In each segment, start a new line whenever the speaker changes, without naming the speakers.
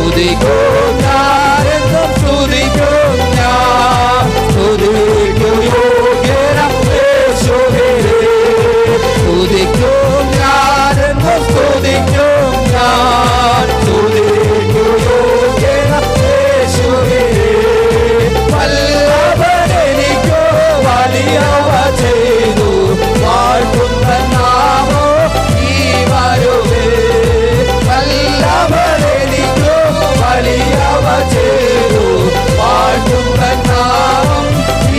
സ്തുതിക്കും ഞാൻ, എന്നും സ്തുതിക്കും ഞാൻ. സ്തുതിക്കും യോഗ്യനാം യേശുവേ, സ്തുതിക്കും ഞാൻ, എന്നും സ്തുതിക്കും ഞാൻ. സ്തുതിക്കും യോഗ്യനാം യേശുവേ, വല്ലഭനെനിക്കു വലിയവ ചെയ്തു വാഴ്ത്തുന്ന നാമോ ഈ വരുവേ. വല്ലഭനെനിക്കു വലിയവ ചെയ്തു വാഴ്ത്തുന്ന നാമം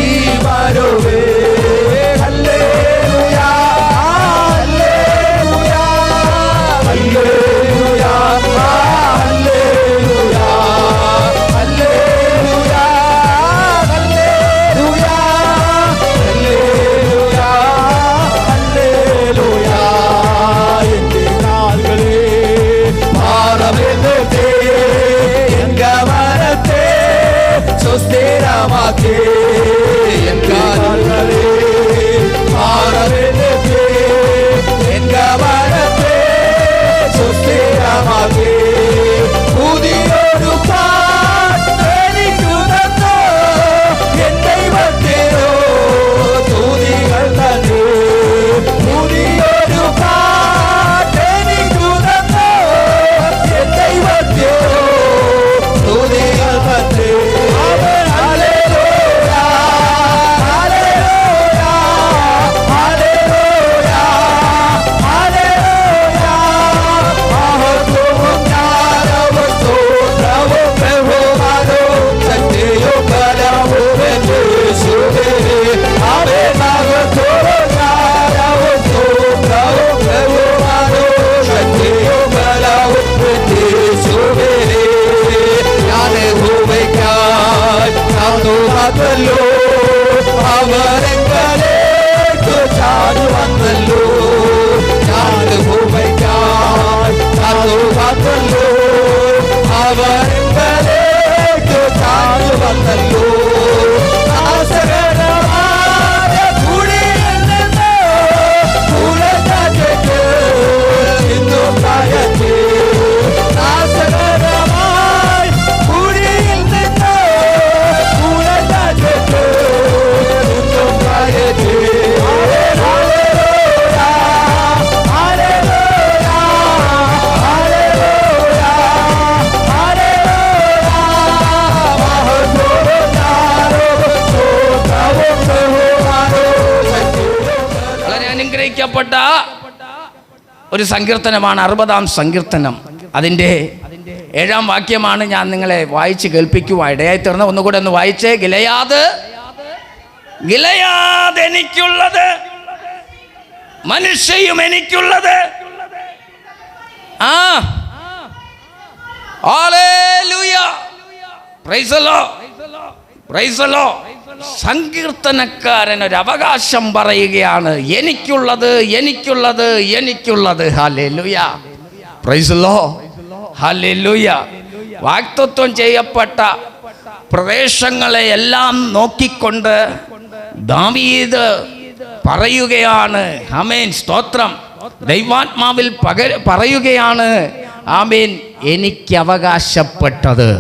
ഈ വരുവേ. ഹല്ലേലൂയാ, ഹല്ലേലൂയാ, ഹല്ലേലൂയാ, ഹല്ലേലൂയാ, ഹല്ലേലൂയാ, ഹല്ലേലൂയാ, ഹല്ലേലൂയാ, ഹല്ലേലൂയാ. എന്റെ കാലുകളെ പാറമെന്നേ എൻ ഗമനത്തെ സുസ്ഥിരമാക്കേ. എൻ കാലുകളെ പാറമെന്നേ എൻ ഗമനത്തെ സുസ്ഥിരമാക്കേ. പുതിയൊരു പാട്ടെനിക്കു തന്നോ എൻ ദൈവത്തിനോ സ്തുതികൾ തന്നെ. പുതിയൊരു പാട്ടെനിക്കു തന്നോ എൻ ദൈവത്തിനോ സ്തുതികൾ തന്നെ. ഹല്ലേലൂയാ, ഹല്ലേലൂയാ, ഹല്ലേലൂയാ, ഹല്ലേലൂയാ. മഹത്വവും ജ്ഞാനവും സ്തോത്രവും ബഹുമാനവും ശക്തിയും ബലവും യേശുവേ. ആമേൻ. മഹത്വവും ജ്ഞാനവും സ്തോത്രവും ബഹുമാനവും ശക്തിയും ബലവും യേശുവേ. ഞാൻ യഹോവയ്ക്കായി കാത്തുവന്നല്ലോ, അവരെങ്കലേക്ക് ചാടുവന്നല്ലോ. ഞാൻ യഹോവയ്ക്കായി കാത്തുവന്നല്ലോ, അവരെങ്കലേക്ക് ചാടുവന്നല്ലോ. നാശകരമായ കുഴിയിൽ നിന്ന് കുലചാറ്റയ്ക്ക് ഇന്നും കയറ്റി. നാശകരമായ കുഴിയിൽ നിന്ന് കുലചാറ്റയ്ക്ക് ഇന്നും കയറ്റി. ഹല്ലേലൂയാ, ഹല്ലേലൂയാ, ഹല്ലേലൂയാ, ഹല്ലേലൂയാ. മഹത്വവും ജ്ഞാനവും സ്തോത്രവും ബഹുമാനവും ശക്തിയും.
വളരെ അനുഗ്രഹിക്കപ്പെട്ട ഒരു സങ്കീർത്തനമാണ് 60-ാം സങ്കീർത്തനം. അതിൻ്റെ 7-ാം വാക്യമാണ് ഞാൻ നിങ്ങളെ വായിച്ച് കേൾപ്പിക്കുവാൻ ഇടയായി തീർന്നത്. ഒന്നുകൂടെ ഒന്ന് വായിച്ചേ. ഗിലെയാദ്, ഗിലെയാദ് എനിക്കുള്ളത്, മനുഷ്യയും എനിക്കുള്ളത്. Hallelujah, praise the Lord, price the Lord. സങ്കീർത്തനക്കാരൻ ഒരു അവകാശം പറയുകയാണ്, എനിക്കുള്ളത്, എനിക്കുള്ളത്, എനിക്കുള്ളത്. Hallelujah, praise the Lord, hallelujah. വാഗ്ദത്തം ചെയ്യപ്പെട്ട പ്രദേശങ്ങളെ എല്ലാം നോക്കിക്കൊണ്ട് ദാവീദ് പറയുകയാണ്, ആമേൻ, സ്തോത്രം. ദൈവാത്മാവിൽ പറയുകയാണ്, ആമേൻ, എനിക്ക് അവകാശപ്പെട്ടത്,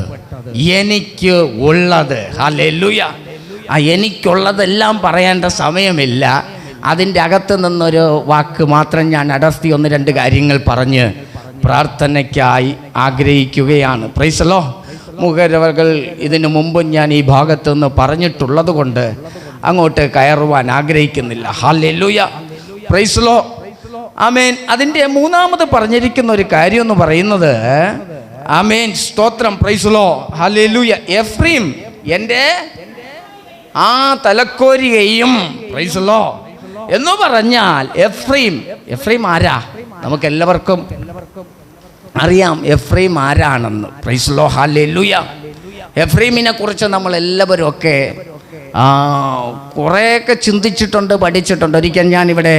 എനിക്ക് ഉള്ളത്. ഹല്ലേലൂയ. ആ എനിക്കുള്ളതെല്ലാം പറയേണ്ട സമയമില്ല. അതിൻ്റെ അകത്ത് നിന്നൊരു വാക്ക് മാത്രം ഞാൻ അടർത്തി 1-2 കാര്യങ്ങൾ പറഞ്ഞ് പ്രാർത്ഥനയ്ക്കായി ആഗ്രഹിക്കുകയാണ്. Price the Lord. മുഖരവകൾ ഇതിനു മുമ്പും ഞാൻ ഈ ഭാഗത്തു നിന്ന് പറഞ്ഞിട്ടുള്ളത് കൊണ്ട് അങ്ങോട്ട് കയറുവാൻ ആഗ്രഹിക്കുന്നില്ല. ഹല്ലേലൂയ, പ്രൈസ് ദി ലോർഡ്, ആമേൻ. അതിൻ്റെ 3-ാമത് പറഞ്ഞിരിക്കുന്ന ഒരു കാര്യം എന്ന് പറയുന്നത്, ആമേൻ, സ്തോത്രം, പ്രൈസ് ദി ലോർഡ്, ഹല്ലേലൂയ. എഫ്രൈം എൻ്റെ ആ തലക്കോരികയും, പ്രൈസ് ദി ലോർഡ്, എന്ന് പറഞ്ഞാൽ എഫ്രൈം ആരാ? നമുക്കെല്ലാവർക്കും അറിയാം എഫ്രൈം ആരാണെന്ന്. പ്രൈസ് ദി ലോർഡ്, ഹല്ലേലൂയ. എഫ്രൈമിനെ കുറിച്ച് നമ്മൾ എല്ലാവരും ഒക്കെ കുറേയൊക്കെ ചിന്തിച്ചിട്ടുണ്ട്, പഠിച്ചിട്ടുണ്ട്. ഒരിക്കൽ ഞാനിവിടെ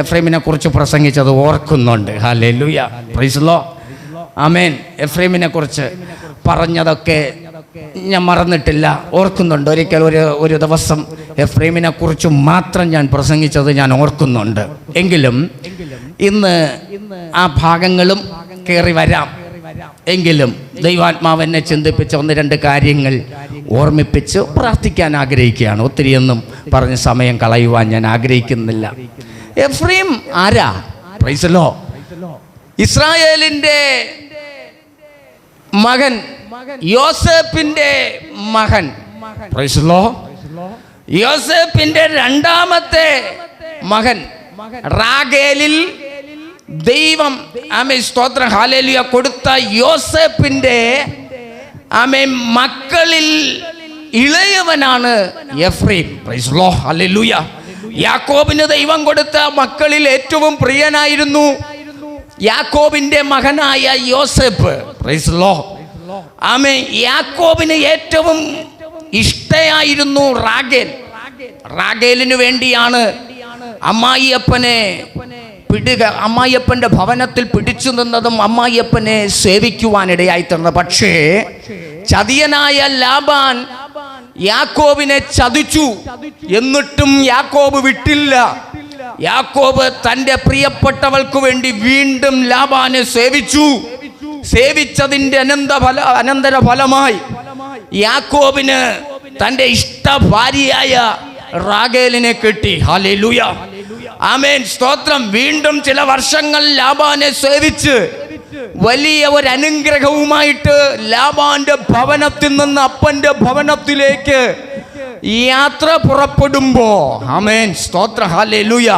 എഫ്രൈമിനെ കുറിച്ച് പ്രസംഗിച്ചത് ഓർക്കുന്നുണ്ട്. ഹല്ലേലൂയ, പ്രൈസ് ദി ലോർഡ്, ആമേൻ. എഫ്രൈമിനെ കുറിച്ച് പറഞ്ഞതൊക്കെ ഞാൻ മറന്നിട്ടില്ല, ഓർക്കുന്നുണ്ട്. ഒരിക്കൽ ഒരു ദിവസം എഫ്രൈമിനെ കുറിച്ച് മാത്രം ഞാൻ പ്രസംഗിച്ചത് ഞാൻ ഓർക്കുന്നുണ്ട്. എങ്കിലും ഇന്ന് ആ ഭാഗങ്ങളും കയറി വരാം. എങ്കിലും ദൈവാത്മാവ് എന്നെ ചിന്തിപ്പിച്ച ഒന്ന് രണ്ട് കാര്യങ്ങൾ ഓർമ്മിപ്പിച്ച് പ്രാർത്ഥിക്കാൻ ആഗ്രഹിക്കുകയാണ്. ഒത്തിരിയൊന്നും പറഞ്ഞ് സമയം കളയുവാൻ ഞാൻ ആഗ്രഹിക്കുന്നില്ല. എഫ്രൈം ആരാ? Price the Lord. ഇസ്രായേലിന്റെ മകൻ, യോസേപ്പിന്റെ മകൻ. Price the Lord. യോസേപ്പിന്റെ രണ്ടാമത്തെ മകൻ റാഗേലിൽ ദൈവം ആമേൻ സ്തോത്രം ഹല്ലേലൂയ കൊടുത്ത യോസേപ്പിന്റെ ആമേൻ മക്കളിൽ ഇളയവനാണ് എഫ്രൈം. പ്രൈസ് ദി ലോർഡ് ഹല്ലേലൂയ. യാക്കോബിന് ദൈവം കൊടുത്ത മക്കളിൽ ഏറ്റവും പ്രിയനായിരുന്നു യാക്കോബിന്റെ മകനായ യോസേപ്പ്. Praise the Lord. ആമേൻ. യാക്കോബിന് ഏറ്റവും ഇഷ്ടയായിരുന്നു റാഗേൽ. റാഗേലിന് വേണ്ടിയാണ് അമ്മായിയപ്പന്റെ ഭവനത്തിൽ പിടിച്ചു നിന്നതും അമ്മായിയപ്പനെ സേവിക്കുവാനിടയായി തീർന്നത്. പക്ഷേ ചതിയനായ ലാബാൻ യാക്കോബിനെ ചതിച്ചു. എന്നിട്ടും യാക്കോബ് വിട്ടില്ല. യാക്കോബ് തന്റെ പ്രിയപ്പെട്ടവൾക്ക് വേണ്ടി വീണ്ടും ലാബാനെ സേവിച്ചു. സേവിച്ചതിന്റെ അനന്തരഫലമായി യാക്കോബിന് തന്റെ ഇഷ്ട ഭാര്യയായ റാഗേലിനെ കിട്ടി. ഹല്ലേലൂയ. ആമേൻ സ്തോത്രം. വീണ്ടും ചില വർഷങ്ങൾ ലാബാനെ സേവിച്ച് വലിയ ഒരു അനുഗ്രഹവുമായിട്ട് ലാബാന്റെ ഭവനത്തിൽ നിന്ന് അപ്പന്റെ ഭവനത്തിലേക്ക് യാത്ര പുറപ്പെടുമ്പോ ആമേൻ സ്തോത്രം ഹല്ലേലൂയ,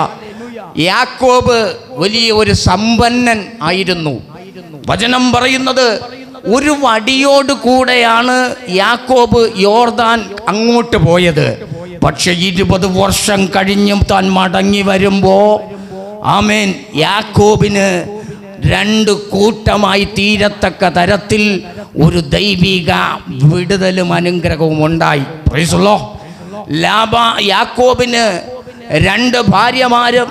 യാക്കോബ് വലിയ ഒരു സമ്പന്നൻ ആയിരുന്നു. വചനം പറയുന്നത് ഒരു വടിയോട് കൂടെയാണ് യാക്കോബ് യോർദാൻ അങ്ങോട്ട് പോയത്. പക്ഷെ 20 വർഷം കഴിഞ്ഞും താൻ മടങ്ങി വരുമ്പോ ആമേൻ യാക്കോബിന് 2 കൂട്ടമായി തീരത്തക്ക തരത്തിൽ ഒരു ദൈവിക വിടുതലും അനുഗ്രഹവും ഉണ്ടായി. Praise the Lord. യാക്കോബിന് 2 ഭാര്യമാരും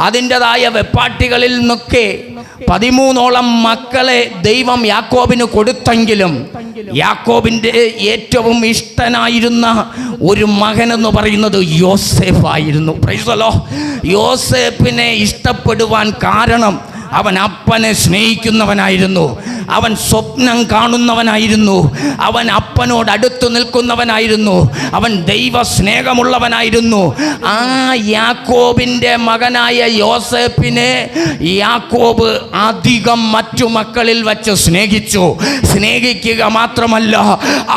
അതിൻ്റെതായ വെപ്പാട്ടികളിൽ നിന്നൊക്കെ 13ഓളം മക്കളെ ദൈവം യാക്കോബിന് കൊടുത്തെങ്കിലും യാക്കോബിൻ്റെ ഏറ്റവും ഇഷ്ടനായിരുന്ന ഒരു മകൻ എന്ന് പറയുന്നത് യോസേഫായിരുന്നു. Praise the Lord. യോസേഫിനെ ഇഷ്ടപ്പെടുവാൻ കാരണം അവൻ അപ്പനെ സ്നേഹിക്കുന്നവനായിരുന്നു. അവൻ സ്വപ്നം കാണുന്നവനായിരുന്നു. അവൻ അപ്പനോട് അടുത്തു നിൽക്കുന്നവനായിരുന്നു. അവൻ ദൈവ സ്നേഹമുള്ളവനായിരുന്നു. ആ യാക്കോബിൻ്റെ മകനായ യോസേപ്പിനെ യാക്കോബ് അധികം മറ്റു മക്കളിൽ വച്ച് സ്നേഹിച്ചു. സ്നേഹിക്കുക മാത്രമല്ല,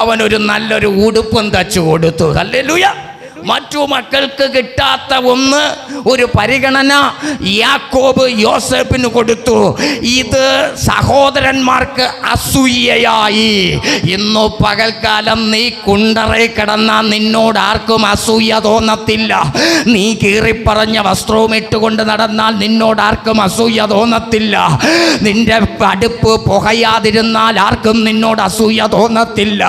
അവനൊരു നല്ലൊരു ഉടുപ്പും തച്ചു കൊടുത്തു. ഹല്ലേലൂയ. മറ്റു മക്കൾക്ക് കിട്ടാത്ത ഒരു പരിഗണന യാക്കോബ് യോസേപ്പിന് കൊടുത്തു. ഇത് സഹോദരന്മാർക്ക് അസൂയയായി. ഇന്നു പകൽക്കാലം നീ കുണ്ടറയിൽ കിടന്നാൽ നിന്നോട് ആർക്കും അസൂയ തോന്നത്തില്ല. നീ കീറിപ്പറഞ്ഞ വസ്ത്രവും ഇട്ടുകൊണ്ട് നടന്നാൽ നിന്നോട് ആർക്കും അസൂയ തോന്നത്തില്ല. നിന്റെ അടുപ്പ് പുകയാതിരുന്നാൽ ആർക്കും നിന്നോട് അസൂയ തോന്നത്തില്ല.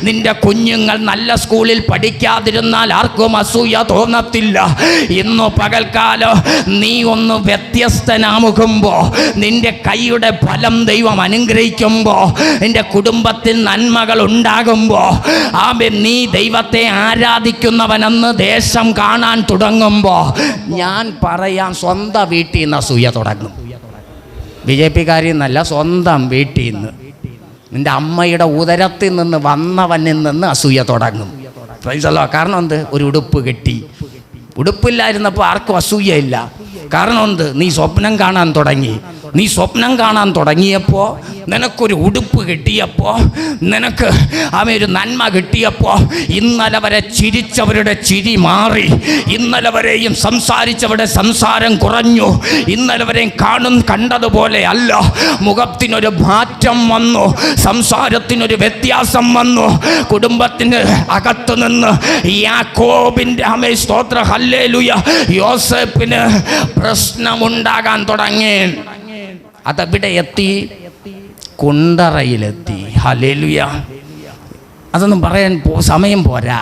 നിന്റെ കുഞ്ഞുങ്ങൾ നല്ല സ്കൂളിൽ പഠിക്കാതിരുന്നാൽ ആർക്കും അസൂയ തോന്നത്തില്ല. ഇന്നു പകൽക്കാലം നീ ഒന്ന് വ്യത്യസ്തനാമുകുമ്പോ, നിന്റെ കൈയുടെ ഫലം ദൈവം അനുഗ്രഹിക്കുമ്പോ, നിന്റെ കുടുംബത്തിൽ നന്മകൾ ഉണ്ടാകുമ്പോ, നീ ദൈവത്തെ ആരാധിക്കുന്നവനെന്ന് ദേശം കാണാൻ തുടങ്ങുമ്പോ, ഞാൻ പറയാം സ്വന്തം വീട്ടിൽ നിന്ന് അസൂയ തുടങ്ങും. BJP കാരിൽ നിന്നല്ല, സ്വന്തം വീട്ടിൽ നിന്ന്, നിന്റെ അമ്മയുടെ ഉദരത്തിൽ നിന്ന് വന്നവനിൽ നിന്ന് അസൂയ തുടങ്ങും. കാരണം എന്ത്? ഒരു ഉടുപ്പ് കെട്ടി. ഉടുപ്പില്ലായിരുന്നപ്പോൾ ആർക്കും അസൂയയില്ല. കാരണം എന്ത്? നീ സ്വപ്നം കാണാൻ തുടങ്ങി. നീ സ്വപ്നം കാണാൻ തുടങ്ങിയപ്പോൾ, നിനക്കൊരു ഉടുപ്പ് കിട്ടിയപ്പോൾ, നിനക്ക് ഒരു നന്മ കിട്ടിയപ്പോൾ, ഇന്നലെ വരെ ചിരിച്ചവരുടെ ചിരി മാറി, ഇന്നലെ വരെയും സംസാരിച്ചവരുടെ സംസാരം കുറഞ്ഞു, ഇന്നലെ വരെയും കണ്ടതുപോലെ അല്ല, മുഖത്തിനൊരു മാറ്റം വന്നു, സംസാരത്തിനൊരു വ്യത്യാസം വന്നു. കുടുംബത്തിന് അകത്തു നിന്ന് യാക്കോബിൻ്റെ സ്തോത്ര ഹല്ലേലൂയ യോസേപ്പിന് പ്രശ്നമുണ്ടാകാൻ തുടങ്ങി. അതെവിടെ എത്തി? കുണ്ടറയിലെത്തി. ഹല്ലേലൂയ. അതൊന്നും പറയാൻ സമയം പോരാ.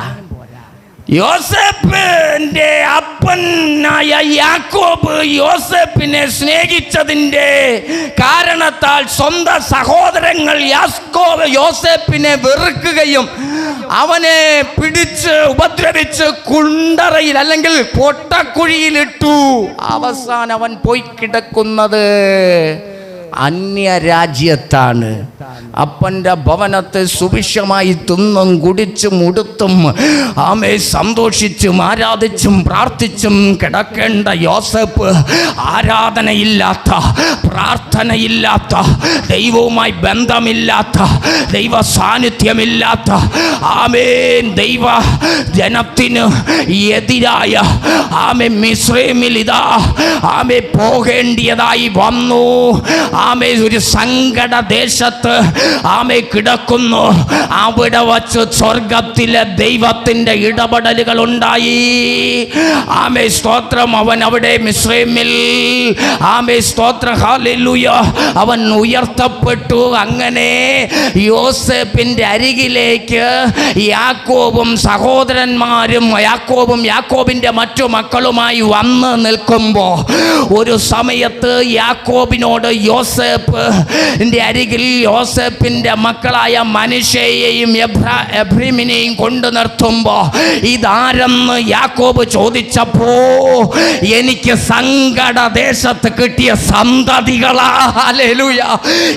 യോസേപ്പിന്റെ അപ്പനായ യാക്കോബ് യോസേപ്പിനെ സ്നേഹിച്ചതിൻ്റെ കാരണത്താൽ സ്വന്തം സഹോദരങ്ങൾ യോസേപ്പിനെ വെറുക്കുകയും അവനെ പിടിച്ച് ഉപദ്രവിച്ച് കുണ്ടറയിൽ അല്ലെങ്കിൽ പൊട്ടക്കുഴിയിലിട്ടു. അവസാനം അവൻ പോയി കിടക്കുന്നത് അന്യരാജ്യത്താണ്. അപ്പൻ്റെ ഭവനത്തെ സുഭിക്ഷമായി തിന്നും കുടിച്ചും ഉടുത്തും സന്തോഷിച്ചും ആരാധിച്ചും പ്രാർത്ഥിച്ചും കിടക്കേണ്ട യോസേപ്പ് ആരാധനയില്ലാത്ത, പ്രാർത്ഥനയില്ലാത്ത, ദൈവവുമായി ബന്ധമില്ലാത്ത, ദൈവ സാന്നിധ്യമില്ലാത്ത ദൈവ ജനത്തിന് എതിരായ മിസ്രൈമിൽ ഇതാ പോകേണ്ടിയതായി വന്നു. ഒരു സങ്കട ദേശത്ത് കിടക്കുന്നു. അവിടെ വച്ച് സ്വർഗത്തിലെ ദൈവത്തിന്റെ ഇടപെടലുകൾ ഉണ്ടായി. സ്തോത്രം. അവൻ അവിടെ മിസ്രൈമിൽ സ്തോത്രം, ഹല്ലേലൂയ, അവൻ ഉയർത്തപ്പെട്ടു. അങ്ങനെ യോസേപ്പിന്റെ അരികിലേക്ക് യാക്കോബും സഹോദരന്മാരും യാക്കോബിന്റെ മറ്റു മക്കളുമായി വന്ന് നിൽക്കുമ്പോൾ ഒരു സമയത്ത് യാക്കോബിനോട് യോസേപ്പിന്റെ അരികിൽ യോസേപ്പിന്റെ മക്കളായ മനശ്ശെയെയും എഫ്രൈമിനെയും കൊണ്ടു നിർത്തുമ്പോൾ ഇതാരെന്ന് യാക്കോബ് ചോദിച്ചപ്പോ എനിക്ക് സങ്കടദേശത്ത് കിട്ടിയ സന്തതികളാ, ഹല്ലേലൂയ,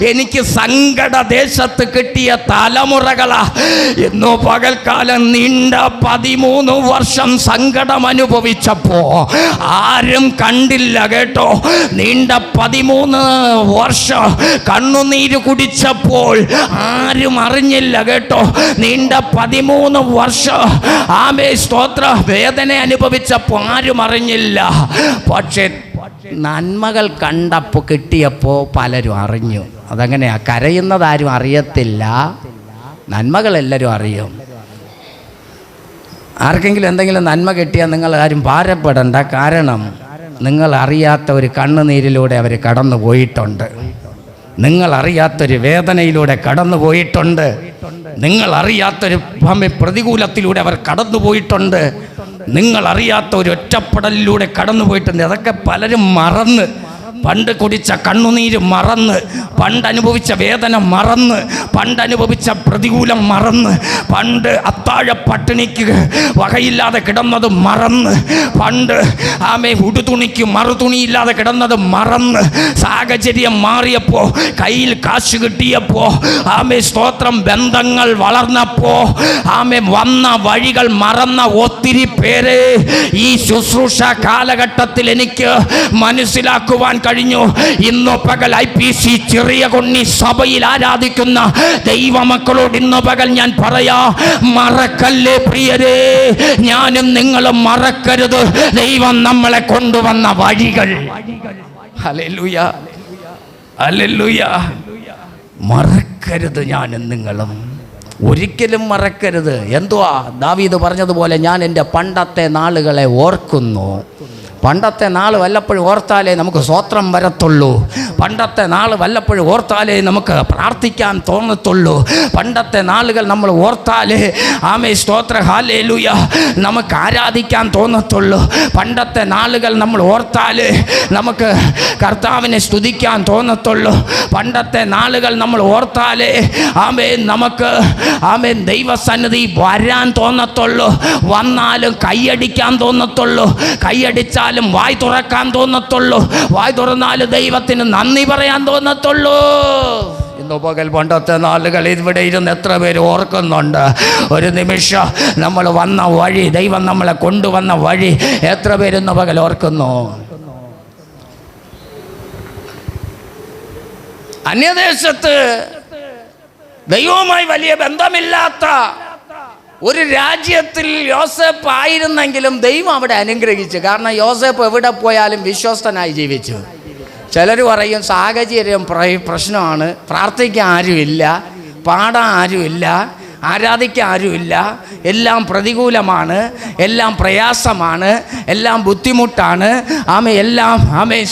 എനിക്ക് സങ്കടദേശത്ത് കിട്ടിയ തലമുറകളാ. ഇന്നു പകൽക്കാലം നീണ്ട 13 വർഷം സങ്കടം അനുഭവിച്ചപ്പോ ആരും കണ്ടില്ല കേട്ടോ. നീണ്ട 13 വർഷം കണ്ണുനീര് കുടിച്ചപ്പോൾ ആരും അറിഞ്ഞില്ല കേട്ടോ. നീണ്ട 13 വർഷം സ്തോത്ര വേദന അനുഭവിച്ചപ്പോൾ ആരും അറിഞ്ഞില്ല. പക്ഷേ നന്മകൾ കണ്ടപ്പോൾ കിട്ടിയപ്പോൾ പലരും അറിഞ്ഞു. അതങ്ങനെയാ, കരയുന്നതാരും അറിയത്തില്ല, നന്മകൾ എല്ലാവരും അറിയും. ആർക്കെങ്കിലും എന്തെങ്കിലും നന്മ കിട്ടിയാൽ നിങ്ങൾ ആരും ഭാരപ്പെടണ്ട. കാരണം നിങ്ങൾ അറിയാത്ത ഒരു കണ്ണുനീരിലൂടെ അവർ കടന്നു പോയിട്ടുണ്ട്. നിങ്ങൾ അറിയാത്തൊരു വേദനയിലൂടെ കടന്നു പോയിട്ടുണ്ട്. നിങ്ങൾ അറിയാത്തൊരു പ്രതികൂലത്തിലൂടെ അവർ കടന്നു പോയിട്ടുണ്ട്. നിങ്ങൾ അറിയാത്ത ഒരു ഒറ്റപ്പെടലിലൂടെ കടന്നു പോയിട്ടുണ്ട്. അതൊക്കെ പലരും മറന്ന്, പണ്ട് കുടിച്ച കണ്ണുനീര് മറന്ന്, പണ്ട് അനുഭവിച്ച വേദന മറന്ന്, പണ്ട് അനുഭവിച്ച പ്രതികൂലം മറന്ന്, പണ്ട് അത്താഴ പട്ടിണിക്ക് വകയില്ലാതെ കിടന്നത് മറന്ന്, പണ്ട് ഉടുതുണിക്ക് മറുതുണിയില്ലാതെ കിടന്നത് മറന്ന്, സാഹചര്യം മാറിയപ്പോൾ, കയ്യിൽ കാശ് കിട്ടിയപ്പോൾ, സ്തോത്രം, ബന്ധങ്ങൾ വളർന്നപ്പോൾ, വന്ന വഴികൾ മറന്ന ഒത്തിരി പേര് ഈ ശുശ്രൂഷ കാലഘട്ടത്തിൽ എനിക്ക് മനസ്സിലാക്കുവാൻ കഴിഞ്ഞു. ഇന്നു പകൽ IPC ചെറിയ കൊണ്ണി സഭയിൽ ആരാധിക്കുന്ന ദൈവമക്കളോട് ഇന്നു പകൽ ഞാൻ പറയാ, മറക്കല്ലേ പ്രിയരേ, ഞാനും നിങ്ങളും മറക്കരുത് ദൈവം നമ്മളെ കൊണ്ടുവന്ന വഴികൾ. Hallelujah, hallelujah. മറക്കരുത്, ഞാനും നിങ്ങളും ഒരിക്കലും മറക്കരുത്. എന്തുവാ ദാവീദ് പറഞ്ഞതുപോലെ, ഞാൻ എൻ്റെ പണ്ടത്തെ നാളുകളെ ഓർക്കുന്നു. പണ്ടത്തെ നാൾ വല്ലപ്പോഴും ഓർത്താലേ നമുക്ക് സ്തോത്രം വരത്തുള്ളൂ. പണ്ടത്തെ നാൾ വല്ലപ്പോഴും ഓർത്താലേ നമുക്ക് പ്രാർത്ഥിക്കാൻ തോന്നത്തുള്ളൂ. പണ്ടത്തെ നാളുകൾ നമ്മൾ ഓർത്താലേ സ്തോത്ര, ഹല്ലേലൂയ, നമുക്ക് ആരാധിക്കാൻ തോന്നത്തുള്ളൂ. പണ്ടത്തെ നാളുകൾ നമ്മൾ ഓർത്താലേ നമുക്ക് കർത്താവിനെ സ്തുതിക്കാൻ തോന്നത്തുള്ളൂ. പണ്ടത്തെ നാളുകൾ നമ്മൾ ഓർത്താലേ നമുക്ക് ദൈവസന്നിധി വരാൻ തോന്നത്തുള്ളൂ. വന്നാലും കൈയടിക്കാൻ തോന്നത്തുള്ളൂ. കൈയടിച്ചാൽ വായ് തുറക്കാൻ തോന്നത്തുള്ളൂ. വായ് തുറന്നാലും ദൈവത്തിന് നന്ദി പറയാൻ തോന്നത്തുള്ളൂ. ഇന്നു പകൽ പണ്ടത്തെ നാളുകൾ ഇവിടെ ഇരുന്ന് എത്ര പേര് ഓർക്കുന്നുണ്ട്? ഒരു നിമിഷം നമ്മൾ വന്ന വഴി, ദൈവം നമ്മളെ കൊണ്ടുവന്ന വഴി എത്ര പേരിന്ന് പകൽ ഓർക്കുന്നു? അന്യദേശത്ത് ദൈവവുമായി വലിയ ബന്ധമില്ലാത്ത ഒരു രാജ്യത്തിൽ യോസേപ്പ് ആയിരുന്നെങ്കിലും ദൈവം അവിടെ അനുഗ്രഹിച്ചു. കാരണം യോസേപ്പ് എവിടെ പോയാലും വിശ്വസ്തനായി ജീവിച്ചു. ചിലർ പറയും സാഹചര്യം പ്രശ്നമാണ്, പ്രാർത്ഥിക്കാൻ ആരുമില്ല, പാടാൻ ആരുമില്ല, ആരാധിക്കാൻ ആരുമില്ല, എല്ലാം പ്രതികൂലമാണ്, എല്ലാം പ്രയാസമാണ്, എല്ലാം ബുദ്ധിമുട്ടാണ്, എല്ലാം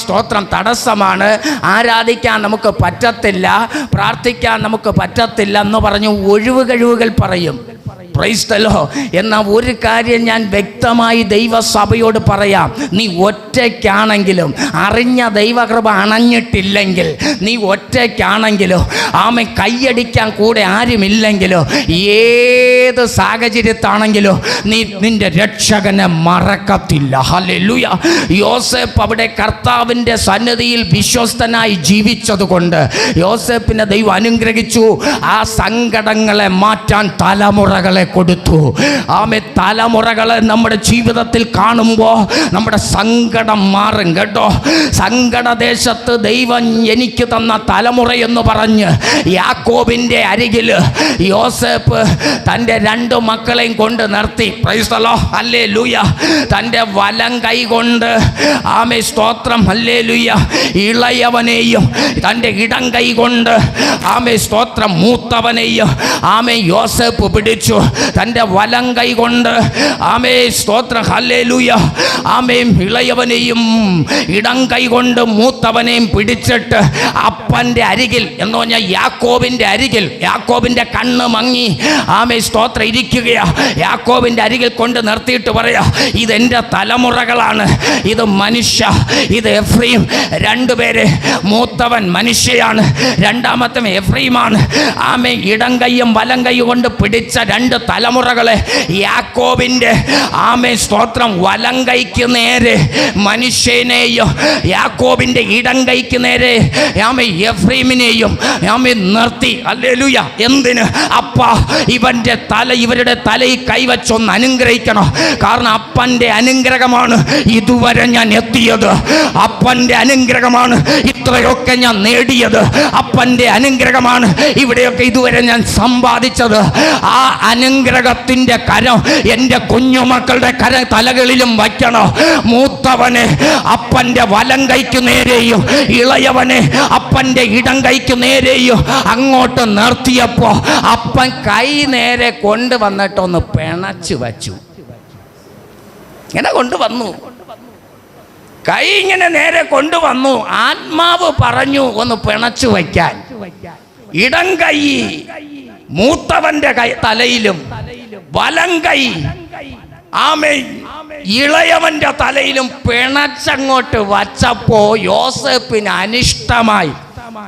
സ്തോത്രം തടസ്സമാണ്, ആരാധിക്കാൻ നമുക്ക് പറ്റത്തില്ല, പ്രാർത്ഥിക്കാൻ നമുക്ക് പറ്റത്തില്ല എന്ന് പറഞ്ഞ് ഒഴിവ് കഴിവുകൾ പറയും. Price the Lord. എന്നാൽ ഒരു കാര്യം ഞാൻ വ്യക്തമായി ദൈവസഭയോട് പറയാം, നീ ഒറ്റയ്ക്കാണെങ്കിലും, അറിഞ്ഞ ദൈവകൃപ അണഞ്ഞിട്ടില്ലെങ്കിൽ, നീ ഒറ്റയ്ക്കാണെങ്കിലോ, കൈയടിക്കാൻ കൂടെ ആരുമില്ലെങ്കിലോ, ഏത് സാഹചര്യത്താണെങ്കിലും നീ നിന്റെ രക്ഷകനെ മറക്കത്തില്ല. ഹല്ലേലൂയ. യോസേപ്പ് അവിടെ കർത്താവിൻ്റെ സന്നിധിയിൽ വിശ്വസ്തനായി ജീവിച്ചതുകൊണ്ട് യോസേപ്പിനെ ദൈവം അനുഗ്രഹിച്ചു. ആ സങ്കടങ്ങളെ മാറ്റാൻ തലമുറകളെ കൊടുത്തു. ആമേ, തലമുറകളെ നമ്മുടെ ജീവിതത്തിൽ കാണുമ്പോൾ നമ്മുടെ സങ്കടം മാറും കേട്ടോ. സങ്കടദേശത്ത് ദൈവം എനിക്ക് തന്ന തലമുറയെന്ന് പറഞ്ഞ് യാക്കോബിൻ്റെ അരികിൽ യോസേപ്പ് തൻ്റെ 2 മക്കളെയും കൊണ്ട് നിർത്തി. Price the Lord. ഹല്ലേലൂയ. തൻ്റെ വലം കൈ കൊണ്ട് ആമേ സ്തോത്രം ഹല്ലേലൂയ ഇളയവനെയും തൻ്റെ ഇടം കൈ കൊണ്ട് ആമേ സ്തോത്രം മൂത്തവനെയും ആമേ യോസേപ്പ് പിടിച്ചു. തൻ്റെ വലം കൈ കൊണ്ട് ആമേ സ്തോത്രം ഹല്ലേലൂയ ആമേ ഇളയവനെയും ഇടം കൈ കൊണ്ട് മൂത്തവനെയും പിടിച്ചിട്ട് അപ്പൻ്റെ അരികിൽ എന്ന് പറഞ്ഞാൽ യാക്കോബിൻ്റെ അരികിൽ, യാക്കോബിൻ്റെ കണ്ണ് മങ്ങി ആമേ സ്തോത്രം ഇരിക്കുകയാ. യാക്കോബിൻ്റെ അരികിൽ കൊണ്ട് നിർത്തിയിട്ട് പറയാ, ഇതെൻ്റെ തലമുറകളാണ്, ഇത് മനുഷ്യ, ഇത് എഫ്രൈം. 2 പേര്, മൂത്തവൻ മനുഷ്യയാണ്, രണ്ടാമത്തവൻ എഫ്രൈമാണ്. ആമേ ഇടം കൈയും വലം കൈ കൊണ്ട് പിടിച്ച 2 തലമുറകളെ യാക്കോബിൻ്റെ ആമേ സ്തോത്രം വലം കൈക്ക് നേരെ മനുഷ്യനെയും യാക്കോബിൻ്റെ ഇടം കൈക്ക് നേരെ ആമേ എഫ്രൈമിനെയും ആമേ നിർത്തി. ഹല്ലേലൂയ. എന്തിന്? അപ്പ ഇവരുടെ തലയിൽ കൈവച്ചൊന്ന് അനുഗ്രഹിക്കണം. കാരണം അപ്പൻ്റെ അനുഗ്രഹമാണ് ഇതുവരെ ഞാൻ എത്തിയത്. അപ്പൻ്റെ അനുഗ്രഹമാണ് ഇത്രയൊക്കെ ഞാൻ നേടിയത്. അപ്പൻ്റെ അനുഗ്രഹമാണ് ഇവിടെയൊക്കെ ഇതുവരെ ഞാൻ സമ്പാദിച്ചത്. ആ അനുഗ്രഹത്തിൻ്റെ കരം എൻ്റെ കുഞ്ഞുമക്കളുടെ തലകളിലും വയ്ക്കണം. മൂത്തവനെ അപ്പൻ്റെ വലം കൈക്ക് നേരെയും ഇളയവനെ അപ്പൻ്റെ ഇടം കൈക്ക് നേരെയും അങ്ങോട്ട് നിർത്തിയപ്പോൾ അപ്പൻ കൈ നേരെ കൊണ്ടുവന്നിട്ടൊന്ന് പിണച്ചു വച്ചു. ഇങ്ങനെ കൊണ്ടുവന്നു, കൈ ഇങ്ങനെ നേരെ കൊണ്ടുവന്നു. ആത്മാവ് പറഞ്ഞു ഒന്ന് പിണച്ചു വയ്ക്കാൻ. ഇടം കൈ മൂത്തവന്റെ തലയിലും വലം കൈ ആമേൻ ഇളയവന്റെ തലയിലും പിണച്ചങ്ങോട്ട് വച്ചപ്പോ യോസേപ്പിന് അനിഷ്ടമായി.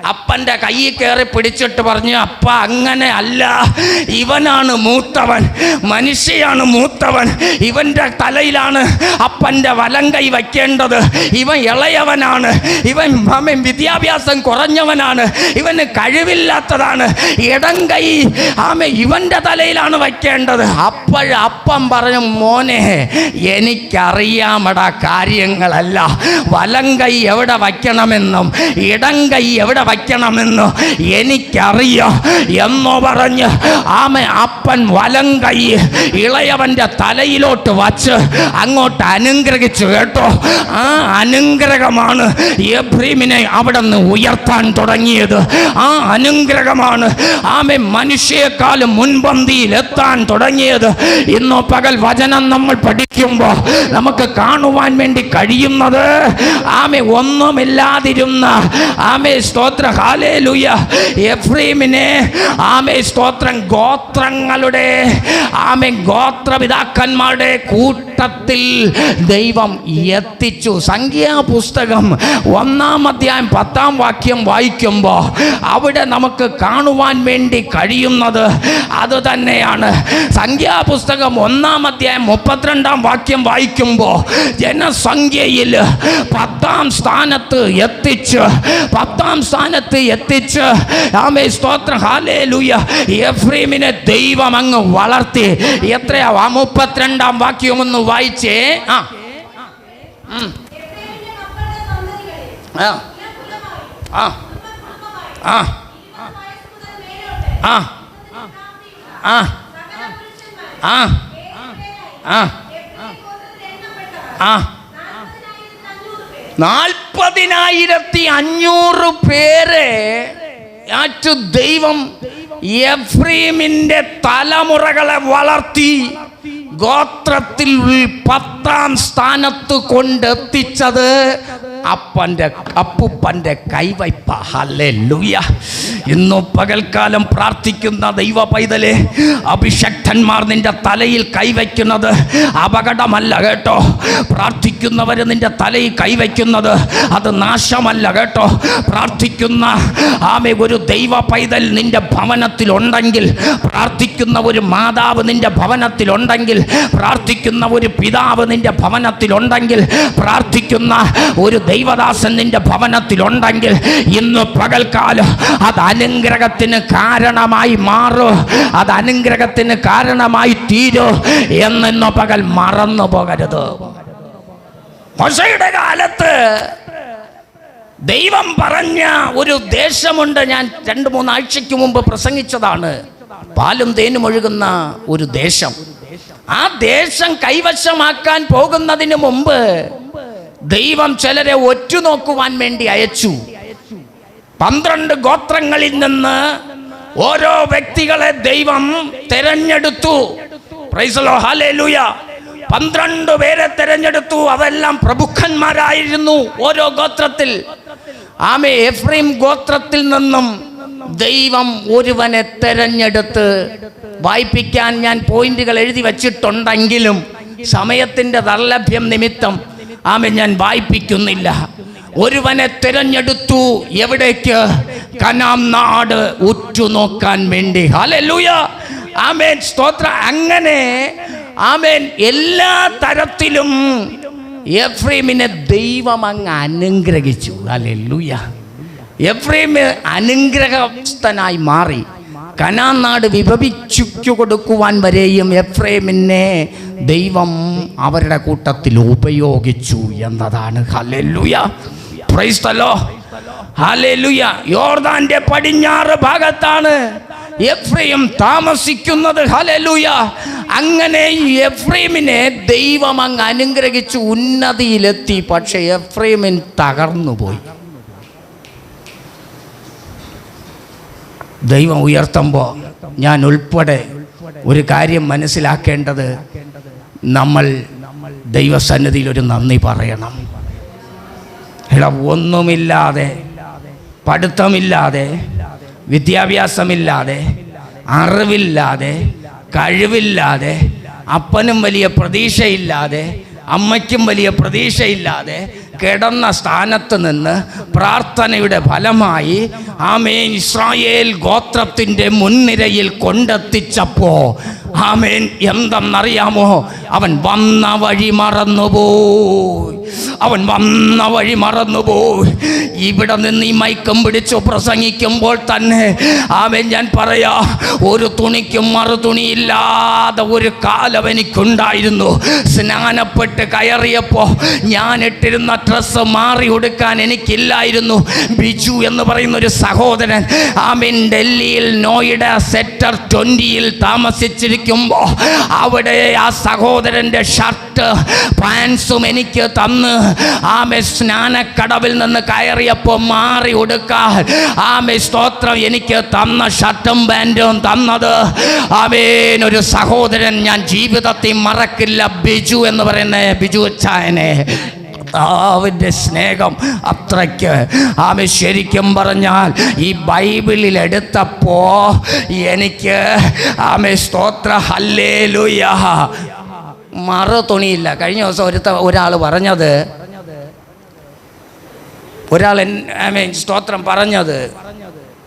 അപ്പൻ്റെ കയ്യിൽ കയറി പിടിച്ചിട്ട് പറഞ്ഞു, അപ്പ അങ്ങനെ അല്ല, ഇവനാണ് മൂത്തവൻ, മനുഷ്യയാണ് മൂത്തവൻ, ഇവൻ്റെ തലയിലാണ് അപ്പൻ്റെ വലം കൈ വയ്ക്കേണ്ടത്. ഇവൻ ഇളയവനാണ്, ഇവൻ വിദ്യാഭ്യാസം കുറഞ്ഞവനാണ്, ഇവന് കഴിവില്ലാത്തതാണ്, ഇടം കൈ ഇവൻ്റെ തലയിലാണ് വയ്ക്കേണ്ടത്. അപ്പം പറഞ്ഞു, മോനെ എനിക്കറിയാമടാ കാര്യങ്ങളല്ല, വലം കൈ എവിടെ വയ്ക്കണമെന്നും ഇടം കൈ എവിടെ വയ്ക്കണമെന്ന് എനിക്കറിയാം എന്ന് പറഞ്ഞ് അപ്പൻ വലം കൈ ഇളയവന്റെ തലയിലോട്ട് വച്ച് അങ്ങോട്ട് അനുഗ്രഹിച്ചു കേട്ടോ. ആ അനുഗ്രഹമാണ് എഫ്രൈമിനെ അവിടെ നിന്ന് ഉയർത്താൻ തുടങ്ങിയത്. ആ അനുഗ്രഹമാണ് മനുഷ്യയെക്കാളും മുൻപന്തിയിൽ എത്താൻ തുടങ്ങിയത്. ഇന്ന് പകൽ വചനം നമ്മൾ പഠിക്കുമ്പോൾ നമുക്ക് കാണുവാൻ വേണ്ടി കഴിയുന്നത് ഒന്നുമില്ലാതിരുന്ന സ്തോത്രം ഹല്ലേലൂയ എഫ്രൈമിനെ സ്തോത്രം ഗോത്രങ്ങളുടെ ഗോത്രപിതാക്കന്മാരുടെ കൂട്ടത്തിൽ ദൈവം എത്തിച്ചു. സംഖ്യാപുസ്തകം 1-ാം അധ്യായം 10-ാം വാക്യം വായിക്കുമ്പോൾ അവിടെ നമുക്ക് കാണുവാൻ വേണ്ടി കഴിയുന്നത് അത് തന്നെയാണ്. സംഖ്യാപുസ്തകം 1-ാം അധ്യായം 32-ാം വാക്യം വായിക്കുമ്പോൾ ജനസംഖ്യയിൽ 10-ാം സ്ഥാനത്ത് എത്തിച്ച് സ്തോത്രം ഹല്ലേലൂയ എഫ്രൈമിനെ ദൈവം അങ്ങ് വളർത്തി. എത്രയാ 32-ാം വാക്യം ഒന്ന് വായിച്ചേ. ആ 40,500 പേരെ ദൈവം എഫ്രൈമിന്റെ തലമുറകളെ വളർത്തി ഗോത്രത്തിൽ 10-ാം സ്ഥാനത്ത് കൊണ്ടെത്തിച്ചത് അപ്പൂപ്പൻ്റെ കൈവയ്പ. ഹല്ലേലൂയ. ഇന്നു പകൽക്കാലം പ്രാർത്ഥിക്കുന്ന ദൈവ പൈതലേ, അഭിഷക്തന്മാർ നിന്റെ തലയിൽ കൈവയ്ക്കുന്നത് അപകടമല്ല കേട്ടോ. പ്രാർത്ഥിക്കുന്നവർ നിന്റെ തലയിൽ കൈവയ്ക്കുന്നത് അത് നാശമല്ല കേട്ടോ. പ്രാർത്ഥിക്കുന്ന ഒരു ദൈവ പൈതൽ നിന്റെ ഭവനത്തിലുണ്ടെങ്കിൽ, പ്രാർത്ഥിക്കുന്ന ഒരു മാതാവ് നിന്റെ ഭവനത്തിലുണ്ടെങ്കിൽ, പ്രാർത്ഥിക്കുന്ന ഒരു പിതാവ് നിന്റെ ഭവനത്തിലുണ്ടെങ്കിൽ, പ്രാർത്ഥിക്കുന്ന ഒരു ദൈവദാസൻ നിന്റെ ഭവനത്തിലുണ്ടെങ്കിൽ, ഇന്ന് പകൽക്കാലം അത് അനുഗ്രഹത്തിന് കാരണമായി മാറൂ, അത് അനുഗ്രഹത്തിന് കാരണമായി തീരൂ എന്ന് പകൽ മറന്നു പോകരുത്. മോശയുടെ കാലത്ത് ദൈവം പറഞ്ഞ ഒരു ദേശമുണ്ട്. ഞാൻ 2-3 ആഴ്ചയ്ക്ക് മുമ്പ് പ്രസംഗിച്ചതാണ്. പാലും തേനും ഒഴുകുന്ന ഒരു ദേശം. ആ ദേശം കൈവശമാക്കാൻ പോകുന്നതിന് മുമ്പ് ദൈവം ചിലരെ ഒറ്റുനോക്കുവാൻ വേണ്ടി അയച്ചു. 12 ഗോത്രങ്ങളിൽ നിന്ന് ഓരോ വ്യക്തികളെ ദൈവം തെരഞ്ഞെടുത്തു. Price the Lord, hallelujah. 12 പേരെ തെരഞ്ഞെടുത്തു. അതെല്ലാം പ്രഭുക്കന്മാരായിരുന്നു ഓരോ ഗോത്രത്തിൽ. എഫ്രൈം ഗോത്രത്തിൽ നിന്നും ദൈവം ഒരുവനെ തെരഞ്ഞെടുത്ത്, വായിപ്പിക്കാൻ ഞാൻ പോയിന്റുകൾ എഴുതി വച്ചിട്ടുണ്ടെങ്കിലും സമയത്തിൻ്റെ ദൗർലഭ്യം നിമിത്തം ഞാൻ വായിപ്പിക്കുന്നില്ല. ഒരുവനെ തിരഞ്ഞെടുത്തു. എവിടേക്ക്? കനാൻ നാട് ഉറ്റുനോക്കാൻ വേണ്ടി. ഹല്ലേലൂയ, ആമേൻ, സ്തോത്രം. അങ്ങനെ എല്ലാ തരത്തിലും എഫ്രൈമിനെ ദൈവം അങ്ങ് അനുഗ്രഹിച്ചു. ഹല്ലേലൂയ. എഫ്രൈം അനുഗ്രഹസ്ഥനായി മാറി. കനാൻ നാട് വിഭജിച്ചു കൊടുക്കുവാൻ വരെയും എഫ്രൈമിനെ ദൈവം അവരുടെ കൂട്ടത്തിൽ ഉപയോഗിച്ചു എന്നതാണ്. ഹല്ലേലൂയ, പ്രൈസ് ദി ലോർഡ്, ഹല്ലേലൂയ. യോർദാന്റെ പടിഞ്ഞാറ് ഭാഗത്താണ് എഫ്രൈം താമസിക്കുന്നത്. ഹല്ലേലൂയ. അങ്ങനെ എഫ്രൈമിനെ ദൈവം അങ്ങ് അനുഗ്രഹിച്ചു, ഉന്നതിയിലെത്തി. പക്ഷെ എഫ്രൈമിൻ തകർന്നുപോയി. ദൈവം ഉയർത്തുമ്പോൾ ഞാൻ ഉൾപ്പെടെ ഒരു കാര്യം മനസ്സിലാക്കേണ്ടത്, നമ്മൾ ദൈവസന്നിധിയിൽ ഒരു നന്ദി പറയണം. ഒന്നുമില്ലാതെ, പഠിത്തമില്ലാതെ, വിദ്യാഭ്യാസമില്ലാതെ, അറിവില്ലാതെ, കഴിവില്ലാതെ, അപ്പനും വലിയ പ്രതീക്ഷയില്ലാതെ, അമ്മയ്ക്കും വലിയ പ്രതീക്ഷയില്ലാതെ കിടന്ന സ്ഥാനത്ത് നിന്ന് പ്രാർത്ഥനയുടെ ഫലമായി ഇസ്രായേൽ ഗോത്രത്തിൻ്റെ മുൻനിരയിൽ കൊണ്ടെത്തിച്ചപ്പോ എന്തെന്നറിയാമോ? അവൻ വന്ന വഴി മറന്നുപോയി. ഇവിടെ നിന്ന് ഈ മൈക്കം പിടിച്ചു പ്രസംഗിക്കുമ്പോൾ തന്നെ ഞാൻ പറയാ, ഒരു തുണിക്കും മറുതുണിയില്ലാതെ ഒരു കാലം എനിക്കുണ്ടായിരുന്നു. സ്നാനപ്പെട്ട് കയറിയപ്പോൾ ഞാൻ ഇട്ടിരുന്ന ഡ്രസ്സ് മാറി ഉടുക്കാൻ എനിക്കില്ലായിരുന്നു. ബിജു എന്ന് പറയുന്ന ഒരു സഹോദരൻ ഡൽഹിയിൽ നോയിഡ സെക്ടർ 20 താമസിച്ചിരിക്കുമ്പോൾ അവിടെ ആ സഹോദരൻ്റെ ഷർട്ട് പാൻസും എനിക്ക് തന്ന് സ്നാനക്കടവിൽ നിന്ന് കയറിയപ്പോൾ മാറി ഉടുക്കാൻ സ്തോത്രം എനിക്ക് തന്ന ഷർട്ടും പാൻറ്റും തന്നത് ഒരു സഹോദരൻ ഞാൻ ജീവിതത്തിൽ മറക്കില്ല. ബിജു എന്ന് പറയുന്ന ബിജു ചായനെ. അവൻ്റെ സ്നേഹം അത്രയ്ക്ക് ശരിക്കും പറഞ്ഞാൽ ഈ ബൈബിളിൽ എടുത്തപ്പോ എനിക്ക് സ്തോത്ര ഹല്ലേലൂയ മറു തുണിയില്ല. കഴിഞ്ഞ ദിവസം ഒരാൾ പറഞ്ഞത്, സ്തോത്രം പറഞ്ഞത്,